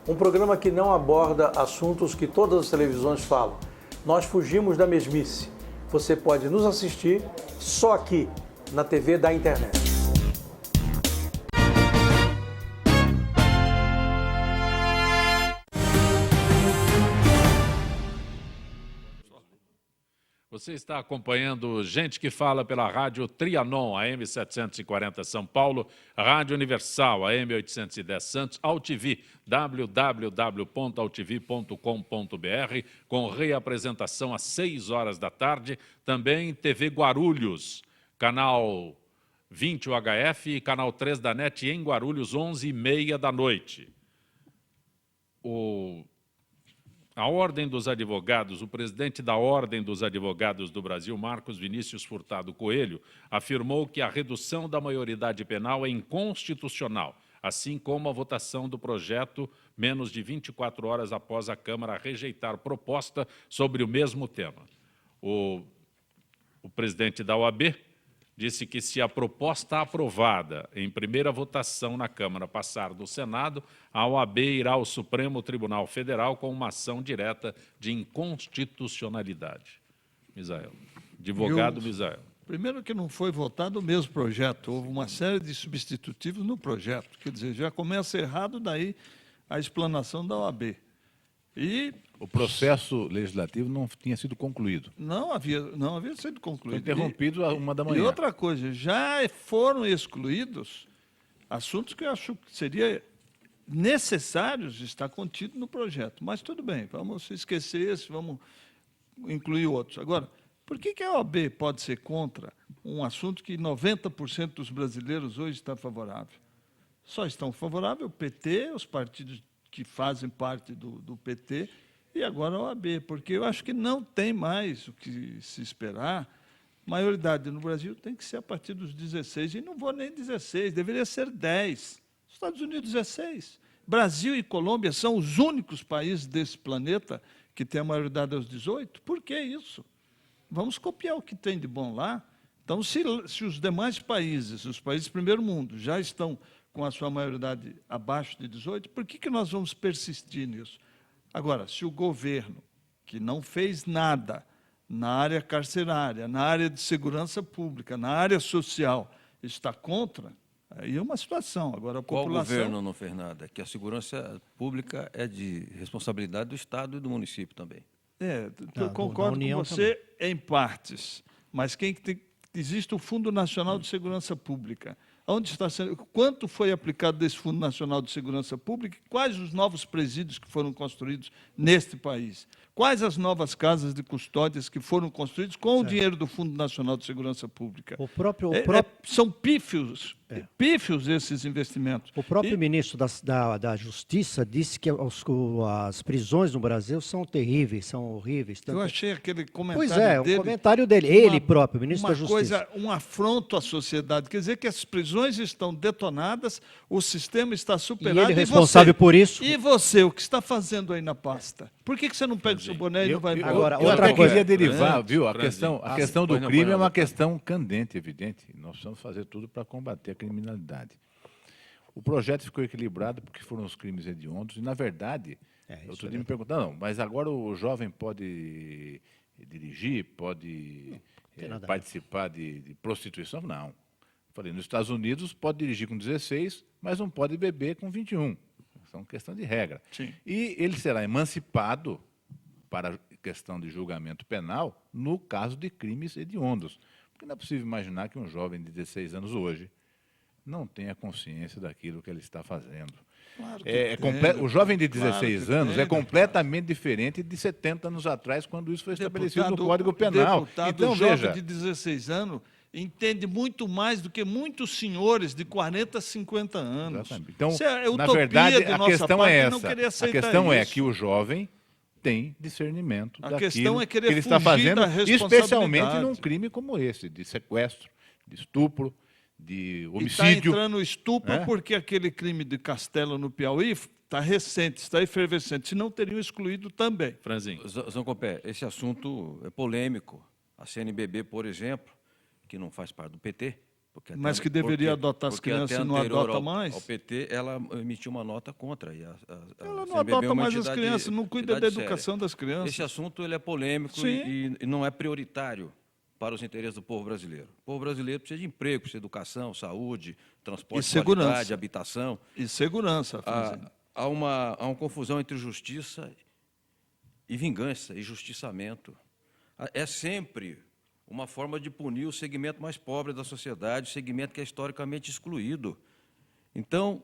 Um programa que não aborda assuntos que todas as televisões falam. Nós fugimos da mesmice. Você pode nos assistir só aqui, na TV da internet. Você está acompanhando Gente que Fala pela Rádio Trianon, AM 740 São Paulo, Rádio Universal, AM 810 Santos, AltV, www.altv.com.br, com reapresentação às 6 horas da tarde, também TV Guarulhos, canal 20 UHF e canal 3 da NET em Guarulhos, 11h30 da noite. A Ordem dos Advogados, o presidente da Ordem dos Advogados do Brasil, Marcos Vinícius Furtado Coelho, afirmou que a redução da maioridade penal é inconstitucional, assim como a votação do projeto menos de 24 horas após a Câmara rejeitar proposta sobre o mesmo tema. O presidente da OAB disse que se a proposta aprovada em primeira votação na Câmara passar do Senado, a OAB irá ao Supremo Tribunal Federal com uma ação direta de inconstitucionalidade. Misael. Advogado Misael. Primeiro que não foi votado o mesmo projeto, houve uma série de substitutivos no projeto. Quer dizer, já começa errado daí a explanação da OAB. E o processo legislativo não tinha sido concluído. Não havia sido concluído. Foi interrompido às 1h. E outra coisa, já foram excluídos assuntos que eu acho que seria necessários estar contido no projeto. Mas tudo bem, vamos esquecer esse, vamos incluir outros. Agora, por que a OAB pode ser contra um assunto que 90% dos brasileiros hoje está favorável? Só estão favoráveis o PT, os partidos que fazem parte do PT, e agora a OAB, porque eu acho que não tem mais o que se esperar. Maioridade no Brasil tem que ser a partir dos 16, e não vou nem 16, deveria ser 10. Estados Unidos, 16. Brasil e Colômbia são os únicos países desse planeta que têm a maioridade aos 18. Por que isso? Vamos copiar o que tem de bom lá. Então, se os demais países, os países do primeiro mundo, já estão com a sua maioridade abaixo de 18, por que nós vamos persistir nisso? Agora, se o governo, que não fez nada na área carcerária, na área de segurança pública, na área social, está contra, aí é uma situação. Agora, a população... Qual governo não fez nada? Que a segurança pública é de responsabilidade do Estado e do município também. Eu concordo com você também, em partes, mas existe o Fundo Nacional de Segurança Pública. Onde está sendo, quanto foi aplicado desse Fundo Nacional de Segurança Pública? Quais os novos presídios que foram construídos neste país? Quais as novas casas de custódias que foram construídas com o dinheiro do Fundo Nacional de Segurança Pública? São pífios esses investimentos. O próprio ministro da Justiça disse que as prisões no Brasil são terríveis, são horríveis. Eu achei aquele comentário dele... o comentário dele, ele próprio, ministro da Justiça. Um afronto à sociedade. Quer dizer que as prisões estão detonadas, o sistema está superado. E ele é responsável por isso. E você, o que está fazendo aí na pasta? Por que você não pega o seu boné e não vai embora? Agora, outra coisa queria derivar, viu? A questão do crime é uma questão candente, evidente. Nós precisamos fazer tudo para combater a criminalidade. O projeto ficou equilibrado porque foram os crimes hediondos e, na verdade, outro dia me perguntaram, não, mas agora o jovem pode dirigir, pode participar de prostituição? Não. Falei, nos Estados Unidos pode dirigir com 16, mas não pode beber com 21. É uma questão de regra. Sim. E ele será emancipado para a questão de julgamento penal no caso de crimes hediondos. Porque não é possível imaginar que um jovem de 16 anos hoje não tenha consciência daquilo que ele está fazendo. Claro o jovem de 16 anos é completamente diferente de 70 anos atrás, quando isso foi estabelecido no Código Penal. Então, o jovem de 16 anos entende muito mais do que muitos senhores de 40, 50 anos. Exatamente. Então, na verdade, a questão é essa. A questão é que o jovem tem discernimento daquilo que ele está fazendo, especialmente num crime como esse, de sequestro, de estupro, de homicídio. E está entrando estupro porque aquele crime de Castelo, no Piauí, está recente, está efervescente. Se não, teriam excluído também. Franzinho. Zancopé, esse assunto é polêmico. A CNBB, por exemplo, que não faz parte do PT, mas que deveria adotar as crianças e não adota mais? Ao PT, ela emitiu uma nota contra. Ela não adota mais as crianças, não cuida da educação das crianças. Esse assunto ele é polêmico e não é prioritário para os interesses do povo brasileiro. O povo brasileiro precisa de emprego, precisa de educação, saúde, transporte de qualidade, habitação. E segurança. Há uma confusão entre justiça e vingança, e justiçamento. É sempre uma forma de punir o segmento mais pobre da sociedade, o segmento que é historicamente excluído. Então,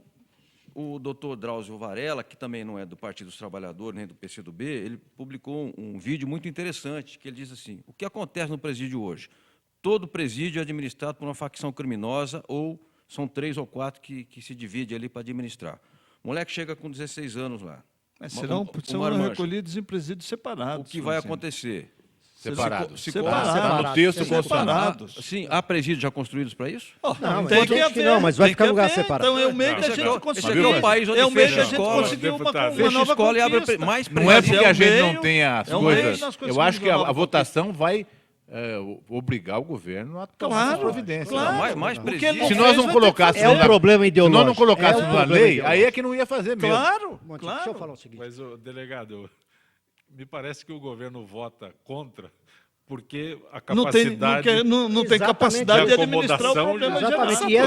o doutor Drauzio Varela, que também não é do Partido dos Trabalhadores, nem do PCdoB, ele publicou um vídeo muito interessante, que ele diz assim, o que acontece no presídio hoje? Todo presídio é administrado por uma facção criminosa, ou são 3 ou 4 que se dividem ali para administrar. O moleque chega com 16 anos lá, Mas serão recolhidos em presídios separados. O que vai acontecer? Separados. Separados. No texto separados. Sim, há presídios já construídos para isso? Não, tem que haver. Não, mas vai ficar em lugar separado. Então é o meio que a gente conseguiu. Esse aqui é o país onde fecha escola. Fecha Fecha escola e abre mais presídios. Não é porque a gente não tem as coisas. nós Eu acho que a conseguimos votação vai obrigar o governo a tomar essa providência. Claro. Mais Porque presídios. Se nós não colocássemos É um problema se ideológico. nós não colocássemos É um na problema lei, ideológico. aí é que não ia fazer mesmo. Claro, Monte, claro. deixa eu falar o seguinte. Mas, delegado, me parece que o governo vota contra porque a capacidade... Não tem capacidade de de administrar o acomodação, problema Exatamente. geral. E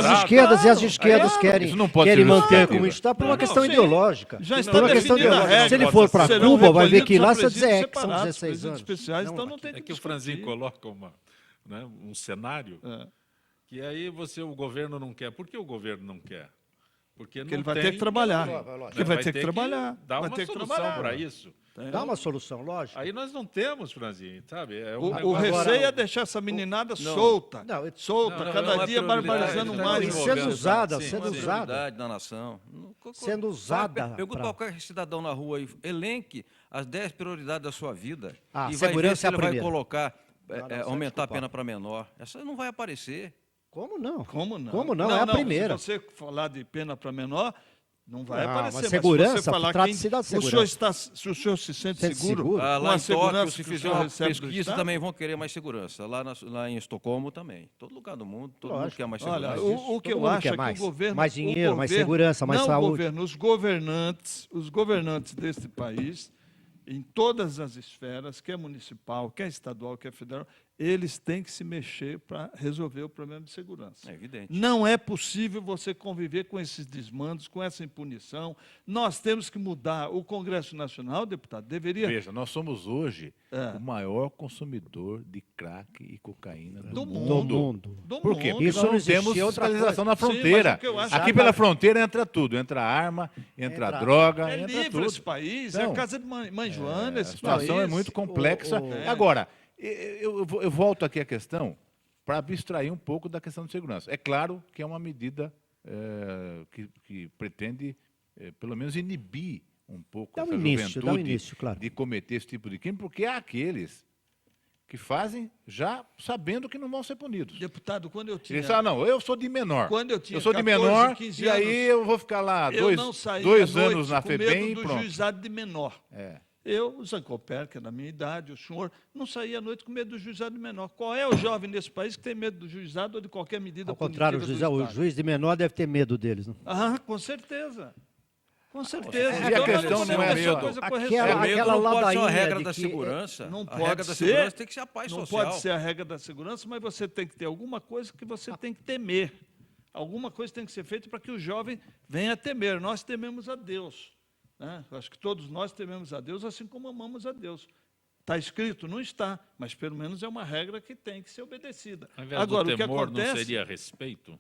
as esquerdas querem, Isso não pode querem ser manter justificativa. como está por uma Não, questão sim. ideológica. Já Por está uma questão definida a ideológica. regra. Se ele for para Serão Cuba, vai ver recolhidos que lá a você presídios dizer que são separados, 16 presídios anos. especiais, Não, então não tem É que o Franzinho coloca um cenário que aí o governo não quer. Por que o governo não quer? Porque ele vai ter que trabalhar. Ele vai ter que trabalhar. Dar Vai uma ter que solução trabalhar. para isso. Dá uma solução, lógico. Aí nós não temos, Franzinho, sabe? O receio é deixar essa meninada solta. Solta, cada dia barbarizando mais. E sendo usada, sendo usada. Prioridade da nação. Sendo usada. Pergunta pra- qualquer cidadão na rua aí, elenque as 10 prioridades da sua vida Ah, e vai ver segurança se é a ele vai primeira. colocar, não, aumentar a desculpa. pena para menor. Essa não vai aparecer. Como não? Como não? Como não? É a primeira. Se você falar de pena para menor, não vai Não, aparecer. mas Mas segurança, se você falar trata-se da se o senhor se sente Sente seguro, seguro? com Lá a em segurança Tóquio, se que o fizer senhor uma recebe do pesquisa, Estado? também vão querer mais segurança. Lá em Estocolmo também. Todo lugar do mundo, todo mundo Lógico. quer mais Olha, segurança. o que Todo eu mundo acho quer é que mais. o governo... Mais dinheiro, o mais governo- segurança, mais não saúde. o governo, os governantes deste país, em todas as esferas, quer municipal, quer estadual, quer federal, eles têm que se mexer para resolver o problema de segurança. É evidente. Não é possível você conviver com esses desmandos, com essa impunição. Nós temos que mudar. O Congresso Nacional, deputado, deveria... Veja, nós somos hoje É. o maior consumidor de crack e cocaína Do do mundo. Do Por quê? mundo. Porque Isso nós não não existia temos outra fiscalização na Sim, mas fronteira. o que eu acho- Aqui pela fronteira entra tudo. Entra arma, entra droga, É entra livre tudo. esse país, é Então, a casa de mãe Joana, A esse situação país. é muito complexa. Agora, eu volto aqui à questão para abstrair um pouco da questão de segurança. É claro que é uma medida que pretende, pelo menos, inibir um pouco Dá um essa início, dá um juventude início, claro. de cometer esse tipo de crime, porque há aqueles que fazem já sabendo que não vão ser punidos. Deputado, quando eu tinha... Eles falam, não, eu sou de menor. Quando eu tinha sou de 14, menor 15 e aí anos, eu vou ficar lá eu não saía dois à noite anos na com FEBEM medo e do pronto. juizado de menor. É. Eu, o Zancoper, que é da minha idade, o senhor, não saía à noite com medo do juizado de menor. Qual é o jovem nesse país que tem medo do juizado ou de qualquer medida Ao contrário, punitiva do o Estado? juiz de menor deve ter medo deles. Não? Ah, com certeza. Com certeza. E a questão não é só só- coisa Aquela- correspondente. O medo aquela não pode ser uma ladainha regra de da que- segurança. Não A pode regra da ser, segurança tem que ser a paz não social. pode ser a regra da segurança, mas você tem que ter alguma coisa que você tem que temer. Alguma coisa tem que ser feita para que o jovem venha a temer. Nós tememos a Deus. Né? Eu acho que todos nós tememos a Deus, assim como amamos a Deus. Está escrito? Não está, mas pelo menos é uma regra que tem que ser obedecida. Ao invés Agora, do o que temor, acontece... não seria respeito?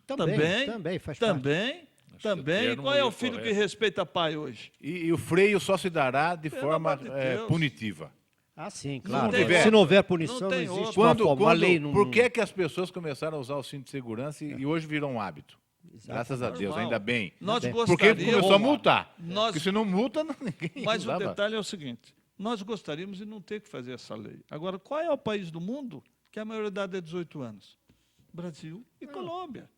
Também faz parte. Também. que o E termo qual é o ia filho correto. que respeita pai hoje? E o freio só se dará de Pelo forma amor de Deus. punitiva. Ah, sim, Não claro. tem Se não houver punição, Não não, tem existe outra. uma forma. Uma lei não... Por que as pessoas começaram a usar o cinto de segurança e hoje virou um hábito? Graças a Deus, Normal. ainda bem. Nós Bem. Porque gostaríamos... começou a multar. Nós- Porque se não multa, ninguém Mas o usava. detalhe é o seguinte, nós gostaríamos de não ter que fazer essa lei. Agora, qual é o país do mundo que a maioridade é 18 anos? Brasil e Colômbia.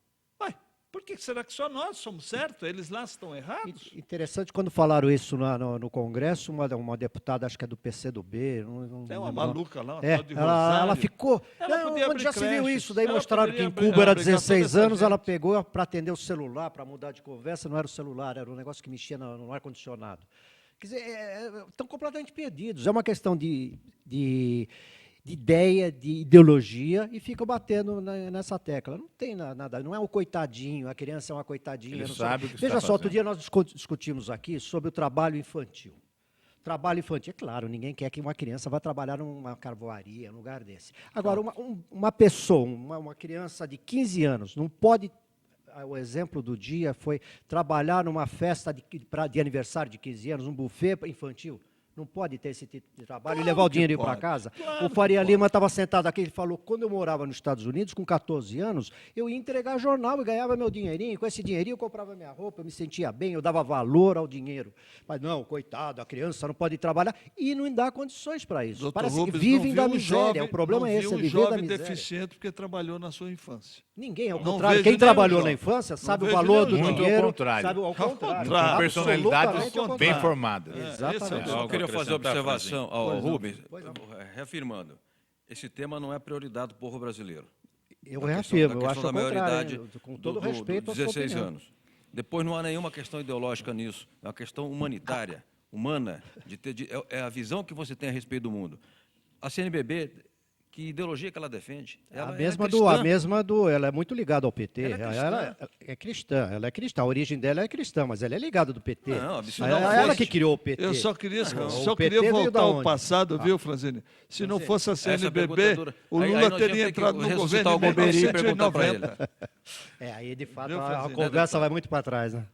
Ué, por que será que só nós somos certos? Eles lá estão errados? Interessante, quando falaram isso no Congresso, uma deputada, acho que é do PCdoB... É uma maluca lá, uma É, tal de ela Rosário. ficou... Ela Não, podia onde abrir já se viu creches, isso, daí ela mostraram que poderia em abrir- Cuba era abrigar toda 16 essa anos, ela gente. pegou para atender o celular, para mudar de conversa, não era o celular, era um negócio que mexia no ar-condicionado. Quer dizer, estão completamente perdidos. É uma questão de ideia, de ideologia, e ficam batendo nessa tecla. Não tem nada, não é um coitadinho, a criança é uma coitadinha. Ele não sabe o que Veja está só, outro fazendo. dia nós discutimos aqui sobre o trabalho infantil. Trabalho infantil, é claro, ninguém quer que uma criança vá trabalhar numa carvoaria, num lugar desse. Agora, uma pessoa, uma criança de 15 anos, não pode... O exemplo do dia foi trabalhar numa festa de aniversário de 15 anos, um buffet infantil. Não pode ter esse tipo de trabalho e levar o dinheiro para pode. casa? Claro O Faria que Lima estava sentado aqui, ele falou, quando eu morava nos Estados Unidos, com 14 anos, eu ia entregar jornal e ganhava meu dinheirinho. Com esse dinheirinho eu comprava minha roupa, eu me sentia bem, eu dava valor ao dinheiro. Mas não, coitado, a criança não pode trabalhar e não dá condições para isso. Doutor Parece que Rubens, vivem não da viu um miséria. jovem- O problema não é viu esse, é um viver da jovem miséria. deficiente porque trabalhou na sua infância. Ninguém, ao Não contrário, vejo quem nenhum trabalhou jovem. na infância Não sabe o vejo valor nenhum do jovem. Muito ao dinheiro. contrário. Sabe ao contrário. contrário. Personalidades Absolutamente ao bem contrário. formadas. Exatamente. esse é o Eu Algo queria fazer acrescentar, observação ao Pois não. Rubens, Pois não. reafirmando, esse tema não é prioridade do povo brasileiro. Eu Da reafirmo, eu questão acho da ao contrário, maioridade hein, com todo do- respeito à sua 16 opinião. anos. Depois não há nenhuma questão ideológica nisso, é uma questão humanitária, humana, é a visão que você tem a respeito do mundo. A CNBB, que ideologia que ela defende? Ela é cristã. Ela é muito ligada ao PT. Ela é cristã. Ela é cristã. A origem dela é cristã, mas ela é ligada do PT. Não, se é não ela fosse- que criou o PT. Eu só queria, O PT veio voltar da ao onde? passado, viu, Franzini? Se não fosse a Essa pergunta é CNBB, dura. o Aí Lula nós íamos teria ter que entrado no ressuscitar governo o em Goberi e perguntar pra ele. 1990. Aí, de fato, Viu, a Franzini? conversa vai muito para trás, né?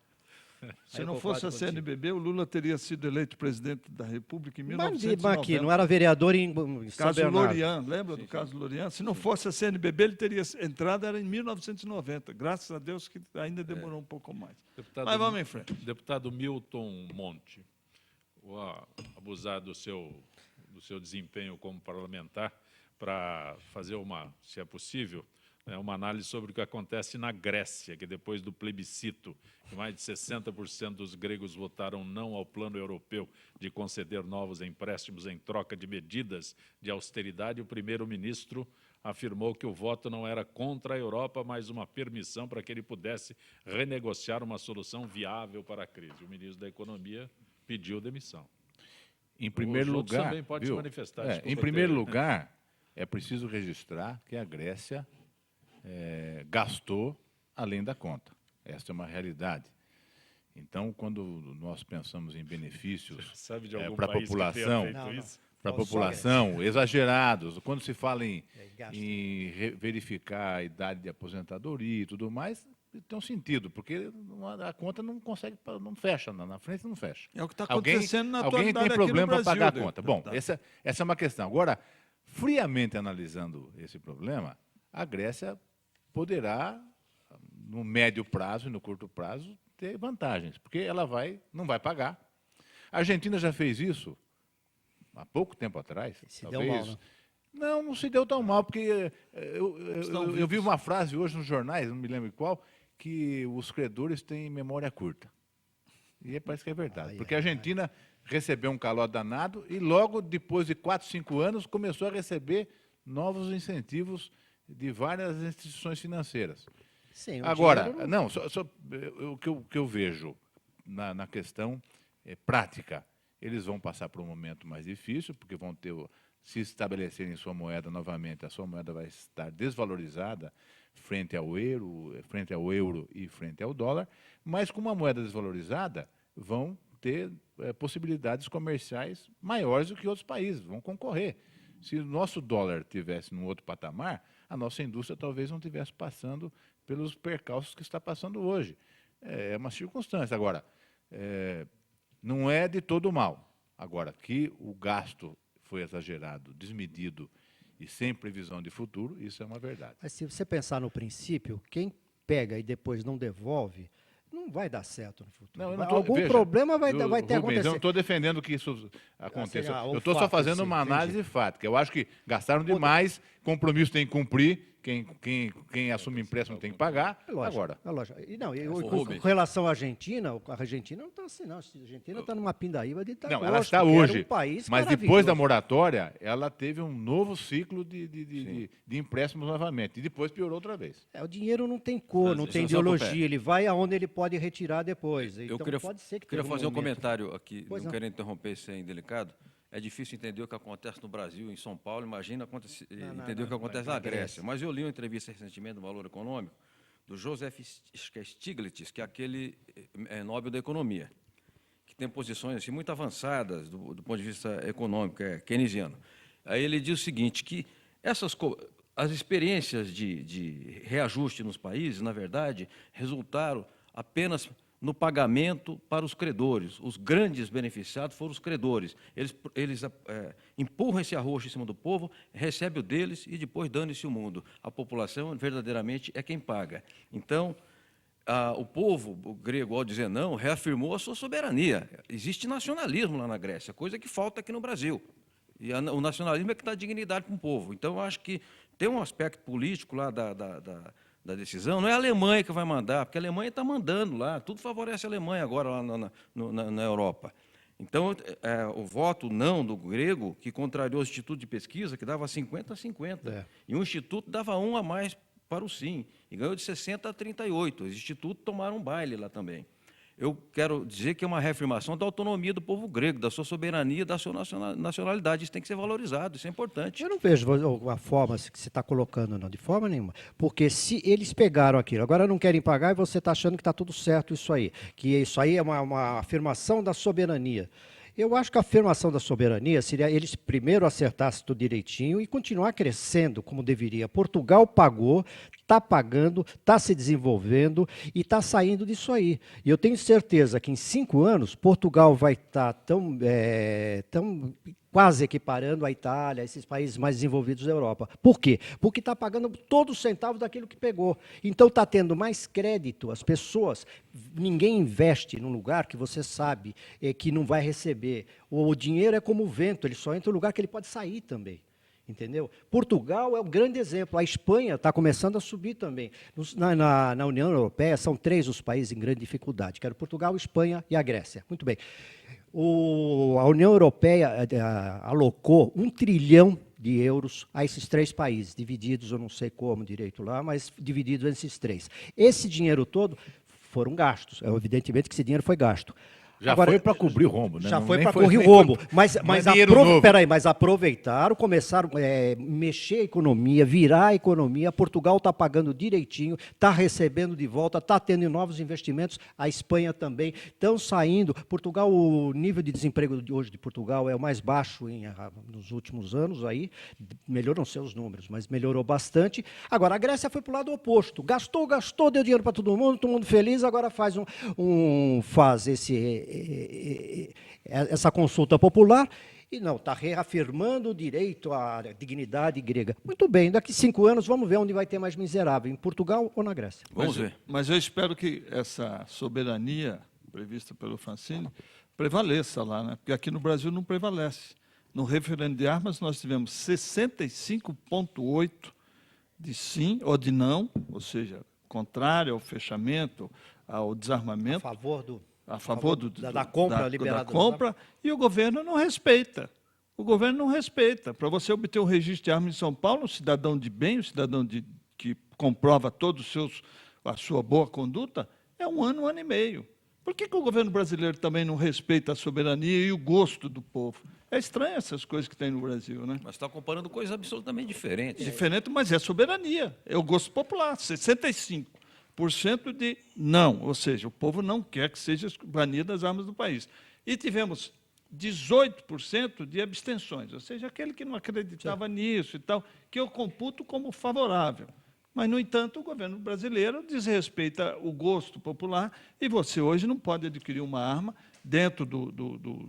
Se Aí não eu fosse a concordo contigo. CNBB, o Lula teria sido eleito presidente da República em Mas 1990. aqui, não era vereador em São Caso Bernardo. Lorian, lembra do caso Lorian? Se não fosse a CNBB, ele teria entrado era em 1990. Graças a Deus que ainda demorou um pouco mais. Deputado, Mas vamos em frente. Deputado Milton Monte, vou abusar do seu desempenho como parlamentar para fazer se é possível, uma análise sobre o que acontece na Grécia, que depois do plebiscito, que mais de 60% dos gregos votaram não ao plano europeu de conceder novos empréstimos em troca de medidas de austeridade, o primeiro-ministro afirmou que o voto não era contra a Europa, mas uma permissão para que ele pudesse renegociar uma solução viável para a crise. O ministro da Economia pediu demissão. Em primeiro outros lugar, também podem se manifestar, desculpa em primeiro ter- lugar, é preciso registrar que a Grécia gastou além da conta. Essa é uma realidade. Então, quando nós pensamos em benefícios Sabe de algum para a país que tenha população, feito Não, isso? para a Só a população, exagerados, quando se fala em, gasto. verificar a idade de aposentadoria e tudo mais, tem um sentido, porque a conta não consegue, não fecha, na frente não fecha. É o que está Alguém acontecendo na tem atualidade aqui problema no para Brasil, pagar a deputado. conta. Bom, essa é uma questão. Agora, friamente analisando esse problema, a Grécia poderá, no médio prazo e no curto prazo, ter vantagens, porque ela não vai pagar. A Argentina já fez isso há pouco tempo atrás. Se deu mal, né? Não se deu tão mal, porque eu vi uma frase hoje nos jornais, não me lembro qual, que os credores têm memória curta. E parece que é verdade, porque a Argentina recebeu um calote danado e logo depois de 4, 5 anos começou a receber novos incentivos de várias instituições financeiras. Sim, o Agora, dinheiro não, o que eu vejo na questão prática, eles vão passar por um momento mais difícil, porque vão se estabelecerem sua moeda novamente, a sua moeda vai estar desvalorizada frente ao euro e frente ao dólar, mas com uma moeda desvalorizada, vão ter possibilidades comerciais maiores do que outros países, vão concorrer. Se o nosso dólar estivesse num outro patamar, a nossa indústria talvez não estivesse passando pelos percalços que está passando hoje. É uma circunstância. Agora, não é de todo mal. Agora, que o gasto foi exagerado, desmedido e sem previsão de futuro, isso é uma verdade. Mas se você pensar no princípio, quem pega e depois não devolve, não vai dar certo no futuro. Não, eu não tô, Algum veja, problema vai Rubens, ter eu acontecido. não estou defendendo que isso aconteça. o Eu estou só fato, fazendo sim, uma análise entendi. fática. Eu acho que gastaram demais, compromisso tem que cumprir, quem assume empréstimo tem que pagar. É lógico, Agora, é lógico. E não, com Rubens. relação à Argentina não está assim, não. A Argentina está numa pindaíba de não, ela está hoje, um país mas depois maravilhoso. da moratória, ela teve um novo ciclo de empréstimos novamente, e depois piorou outra vez. O dinheiro não tem cor, não Mas tem isso é só pro ideologia, ele vai aonde ele pode retirar depois. Eu Então, queria, pode ser que queria tenha fazer um momento. comentário aqui, Pois não não. querendo interromper sem indelicado. É difícil entender o que acontece no Brasil, em São Paulo, imagina entender o que acontece na Grécia. Mas eu li uma entrevista recentemente no Valor Econômico do Joseph Stiglitz, que é aquele Nobel da Economia, que tem posições assim, muito avançadas do ponto de vista econômico, keynesiano. Aí ele diz o seguinte, que as experiências de reajuste nos países, na verdade, resultaram apenas no pagamento para os credores. Os grandes beneficiados foram os credores. Eles empurram esse arroxo em cima do povo, recebe o deles e depois dane-se o mundo. A população, verdadeiramente, é quem paga. Então, o povo o grego, ao dizer não, reafirmou a sua soberania. Existe nacionalismo lá na Grécia, coisa que falta aqui no Brasil. E o nacionalismo é que dá dignidade para um povo. Então, eu acho que tem um aspecto político lá da decisão. Não é a Alemanha que vai mandar, porque a Alemanha está mandando lá. Tudo favorece a Alemanha agora lá na Europa. Então, o voto não do grego, que contrariou o Instituto de Pesquisa, que dava 50-50. E o Instituto dava 1 a mais para o sim. E ganhou de 60 a 38. Os institutos tomaram um baile lá também. Eu quero dizer que é uma reafirmação da autonomia do povo grego, da sua soberania, da sua nacionalidade. Isso tem que ser valorizado, isso é importante. Eu não vejo a forma que você está colocando, não, de forma nenhuma. Porque se eles pegaram aquilo, agora não querem pagar e você está achando que está tudo certo isso aí. Que isso aí é uma afirmação da soberania. Eu acho que a afirmação da soberania seria eles primeiro acertassem tudo direitinho e continuar crescendo como deveria. Portugal pagou, está pagando, está se desenvolvendo e está saindo disso aí. E eu tenho certeza que em 5 anos Portugal vai estar tão quase equiparando a Itália, esses países mais desenvolvidos da Europa. Por quê? Porque está pagando todos os centavos daquilo que pegou. Então está tendo mais crédito, as pessoas, ninguém investe num lugar que você sabe que não vai receber. O dinheiro é como o vento, ele só entra no lugar que ele pode sair também. Entendeu? Portugal é um grande exemplo. A Espanha está começando a subir também. Na União Europeia, são 3 os países em grande dificuldade, que eram Portugal, Espanha e a Grécia. Muito bem. A União Europeia alocou 1 trilhão de euros a esses 3 países, divididos, eu não sei como direito lá, mas divididos entre esses 3. Esse dinheiro todo foram gastos. Evidentemente que esse dinheiro foi gasto. Já foi para cobrir o rombo, né? Já foi para cobrir o rombo. Mas aproveitaram, começaram a mexer a economia, virar a economia. Portugal está pagando direitinho, está recebendo de volta, está tendo novos investimentos. A Espanha também. Estão saindo. Portugal, o nível de desemprego de hoje de Portugal é o mais baixo nos últimos anos. Aí melhoram seus números, mas melhorou bastante. Agora, a Grécia foi para o lado oposto. Gastou, deu dinheiro para todo mundo feliz. Agora faz essa consulta popular e não, está reafirmando o direito à dignidade grega. Muito bem, daqui 5 anos vamos ver onde vai ter mais miserável, em Portugal ou na Grécia. Vamos ver. Mas eu espero que essa soberania prevista pelo Francini prevaleça lá, né? Porque aqui no Brasil não prevalece. No referendo de armas nós tivemos 65,8% de sim ou de não, ou seja, contrário ao fechamento, ao desarmamento. A favor da compra liberada. Da compra, e o governo não respeita. O governo não respeita. Para você obter o registro de armas em São Paulo, um cidadão de bem, um cidadão que comprova toda a sua boa conduta, é 1 ano, 1 ano e meio. Por que o governo brasileiro também não respeita a soberania e o gosto do povo? É estranho essas coisas que tem no Brasil, né? Mas está comparando coisas absolutamente diferentes. Diferente, mas é soberania. É o gosto popular, 65%. De não, ou seja, o povo não quer que seja banida as armas do país. E tivemos 18% de abstenções, ou seja, aquele que não acreditava nisso e tal, que eu computo como favorável. Mas, no entanto, o governo brasileiro desrespeita o gosto popular e você hoje não pode adquirir uma arma dentro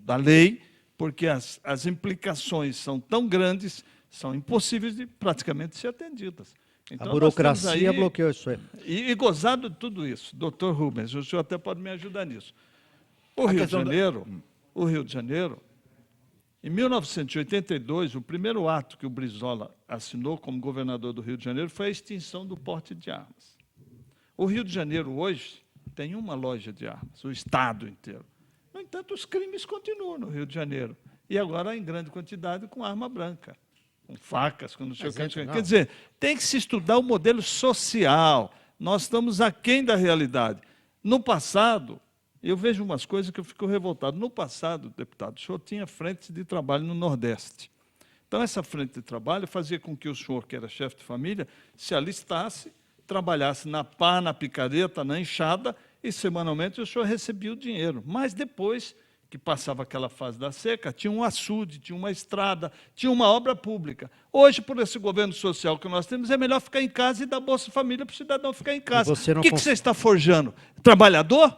da lei, porque as implicações são tão grandes, são impossíveis de praticamente ser atendidas. Então, a burocracia bloqueou isso aí. E gozado de tudo isso, doutor Rubens, o senhor até pode me ajudar nisso. O Rio de Janeiro, em 1982, o primeiro ato que o Brizola assinou como governador do Rio de Janeiro foi a extinção do porte de armas. O Rio de Janeiro hoje tem uma loja de armas, o estado inteiro. No entanto, os crimes continuam no Rio de Janeiro, e agora em grande quantidade com arma branca. Com facas, com não sei o que. Quer dizer, tem que se estudar o modelo social. Nós estamos aquém da realidade. No passado, eu vejo umas coisas que eu fico revoltado. No passado, deputado, o senhor tinha frente de trabalho no Nordeste. Então, essa frente de trabalho fazia com que o senhor, que era chefe de família, se alistasse, trabalhasse na pá, na picareta, na enxada, e semanalmente o senhor recebia o dinheiro. Mas depois que passava aquela fase da seca, tinha um açude, tinha uma estrada, tinha uma obra pública. Hoje, por esse governo social que nós temos, é melhor ficar em casa e dar Bolsa Família para o cidadão ficar em casa. O que você está forjando? Trabalhador?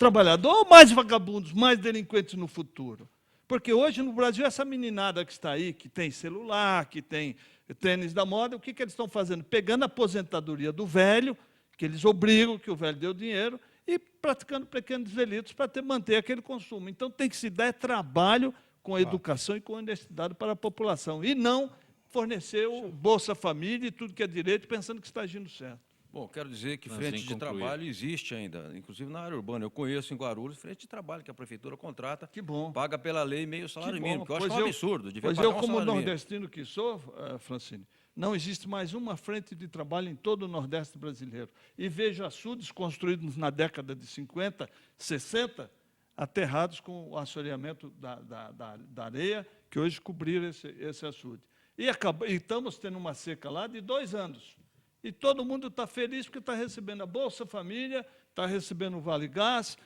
trabalhador ou mais vagabundos, mais delinquentes no futuro? Porque hoje no Brasil, essa meninada que está aí, que tem celular, que tem tênis da moda, o que eles estão fazendo? Pegando a aposentadoria do velho, que eles obrigam, que o velho deu dinheiro, e praticando pequenos delitos para manter aquele consumo. Então, tem que se dar trabalho com a educação e com a honestidade para a população, e não fornecer o Bolsa Família e tudo que é direito, pensando que está agindo certo. Bom, quero dizer que frente de trabalho existe ainda, inclusive na área urbana. Eu conheço em Guarulhos frente de trabalho que a prefeitura contrata, paga pela lei meio salário mínimo, que eu acho que é um absurdo. Pois eu, como nordestino que sou, Francine, não existe mais uma frente de trabalho em todo o Nordeste brasileiro. E vejo açudes construídos na década de 50, 60, aterrados com o assoreamento da areia, que hoje cobriram esse açude. E estamos tendo uma seca lá de 2 anos. E todo mundo está feliz porque está recebendo a Bolsa Família, está recebendo o Vale Gás,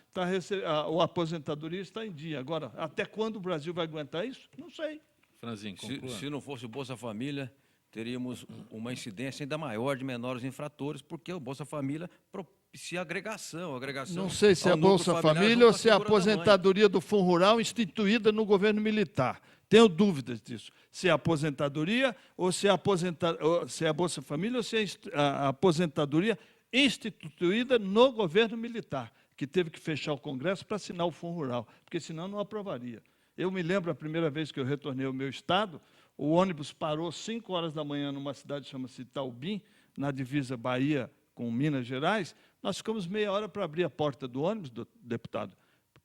a aposentadoria está em dia. Agora, até quando o Brasil vai aguentar isso? Não sei. Franzinho, se não fosse o Bolsa Família, teríamos uma incidência ainda maior de menores infratores, porque o Bolsa Família propicia agregação. Não sei se é a Bolsa Família ou se é a aposentadoria do Fundo Rural instituída no governo militar. Tenho dúvidas disso. Se é a aposentadoria, ou se é a Bolsa Família, ou se é a aposentadoria instituída no governo militar, que teve que fechar o Congresso para assinar o Fundo Rural, porque senão não aprovaria. Eu me lembro a primeira vez que eu retornei ao meu estado, o ônibus parou 5 horas da manhã numa cidade que chama-se Itaubim, na divisa Bahia com Minas Gerais. Nós ficamos meia hora para abrir a porta do ônibus, deputado.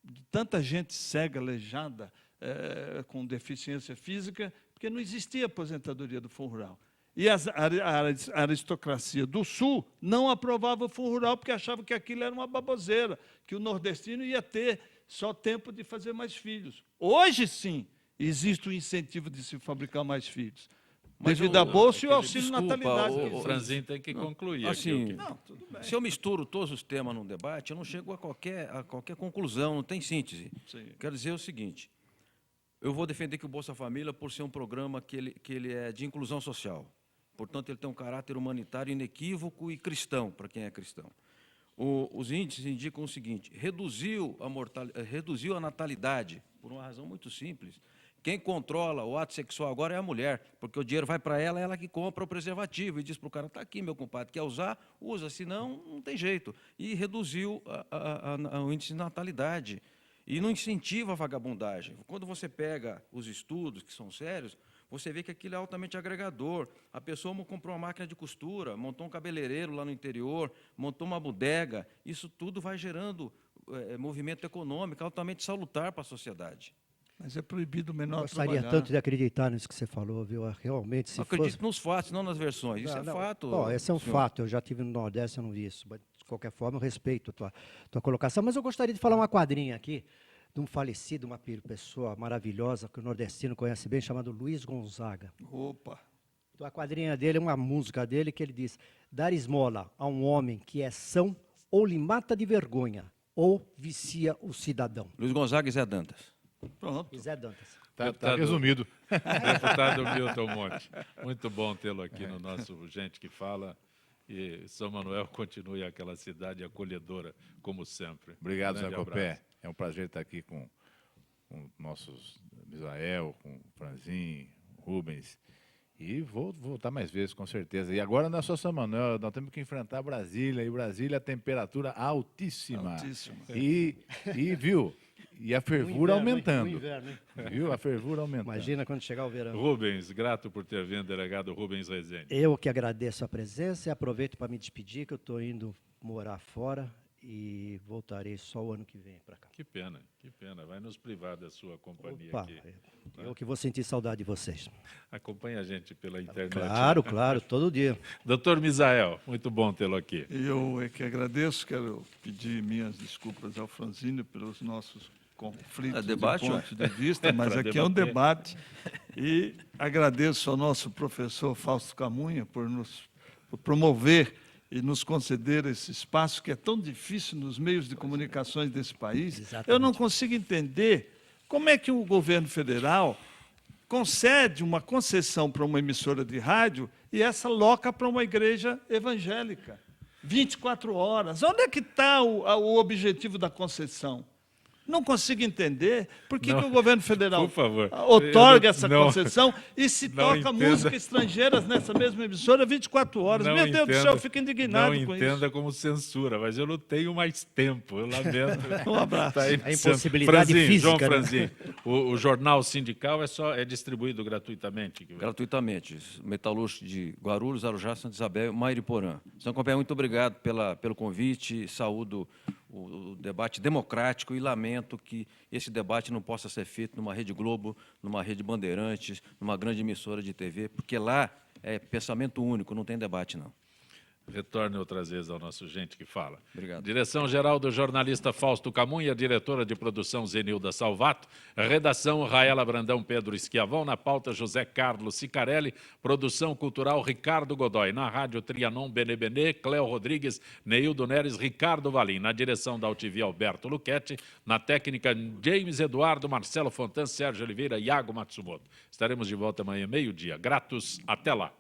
De tanta gente cega, aleijada, com deficiência física, porque não existia aposentadoria do Fundo Rural. E a aristocracia do Sul não aprovava o Fundo Rural porque achava que aquilo era uma baboseira, que o nordestino ia ter só tempo de fazer mais filhos. Hoje, sim, existe o incentivo de se fabricar mais filhos. Devido à Bolsa e o auxílio natalidade. O Franzinho tem que concluir. Assim, se eu misturo todos os temas num debate, eu não chego a qualquer conclusão, não tem síntese. Sim. Quero dizer o seguinte, eu vou defender que o Bolsa Família, por ser um programa que ele é de inclusão social, portanto, ele tem um caráter humanitário inequívoco e cristão, para quem é cristão. Os índices indicam o seguinte, reduziu a natalidade, por uma razão muito simples. Quem controla o ato sexual agora é a mulher, porque o dinheiro vai para ela, é ela que compra o preservativo e diz para o cara, está aqui, meu compadre, quer usar? Usa, senão não tem jeito. E reduziu o índice de natalidade. E não incentiva a vagabundagem. Quando você pega os estudos, que são sérios, você vê que aquilo é altamente agregador. A pessoa comprou uma máquina de costura, montou um cabeleireiro lá no interior, montou uma bodega. Isso tudo vai gerando movimento econômico altamente salutar para a sociedade. Mas é proibido o menor trabalhar. Gostaria tanto de acreditar nisso que você falou, viu? Realmente, se acredito nos fatos, não nas versões. Isso é fato. Bom, esse é um fato. Eu já estive no Nordeste, eu não vi isso. Mas, de qualquer forma, eu respeito a tua colocação. Mas eu gostaria de falar uma quadrinha aqui de um falecido, uma pessoa maravilhosa que o nordestino conhece bem, chamado Luiz Gonzaga. Opa! Então, a quadrinha dele é uma música dele que ele diz: dar esmola a um homem que é são ou lhe mata de vergonha ou vicia o cidadão. Luiz Gonzaga e Zé Dantas. Pronto. Zé Dantas. Tá resumido. Deputado Milton Monte, muito bom tê-lo aqui no nosso Gente que Fala. E São Manuel continue aquela cidade acolhedora, como sempre. Obrigado, Zé Copé. É um prazer estar aqui com nossos Misael, com o Franzinho, Rubens. E vou voltar mais vezes, com certeza. E agora não é só São Manuel, nós temos que enfrentar Brasília. E Brasília, a temperatura altíssima. Altíssima. E viu? E a fervura aumentando. Inverno, viu? A fervura aumentando. Imagina quando chegar o verão. Rubens, grato por ter vindo, delegado Rubens Rezende. Eu que agradeço a presença e aproveito para me despedir, que eu estou indo morar fora e voltarei só o ano que vem para cá. Que pena. Vai nos privar da sua companhia. Opa, aqui. Eu que vou sentir saudade de vocês. Acompanhe a gente pela internet. Claro, todo dia. Doutor Misael, muito bom tê-lo aqui. Eu é que agradeço, quero pedir minhas desculpas ao Franzino pelos nossos conflitos de pontos de vista, mas aqui é um debate. E agradeço ao nosso professor Fausto Camunha por promover e nos conceder esse espaço que é tão difícil nos meios de comunicações desse país. Exatamente. Eu não consigo entender como é que o governo federal concede uma concessão para uma emissora de rádio e essa loca para uma igreja evangélica. 24 horas. Onde é que está o objetivo da concessão? Não consigo entender por que o governo federal por favor, outorga essa não, concessão e se toca entenda. música estrangeiras nessa mesma emissora 24 horas. Não Meu Deus do céu, eu fico indignado com isso. Não entenda como censura, mas eu não tenho mais tempo, eu lamento. Um abraço. Tá aí, A impossibilidade Franzin, física. João né? Franzin, o jornal sindical é distribuído gratuitamente? Gratuitamente. Metalúrgico de Guarulhos, Arujá, Santa Isabel e Mairiporã. São Companhia, muito obrigado pelo convite, saúdo o debate democrático e lamento que esse debate não possa ser feito numa Rede Globo, numa Rede Bandeirantes, numa grande emissora de TV, porque lá é pensamento único, não tem debate, não. Retorne outras vezes ao nosso Gente que Fala. Obrigado. Direção-geral do jornalista Fausto Camunha, diretora de produção Zenilda Salvato, redação Raela Brandão, Pedro Esquiavão, na pauta José Carlos Sicarelli, produção cultural Ricardo Godoy, na rádio Trianon Benebenê, Cléo Rodrigues, Neildo Neres, Ricardo Valim, na direção da UTV Alberto Luchetti, na técnica James Eduardo, Marcelo Fontan, Sérgio Oliveira e Iago Matsumoto. Estaremos de volta amanhã, meio-dia. Gratos, até lá.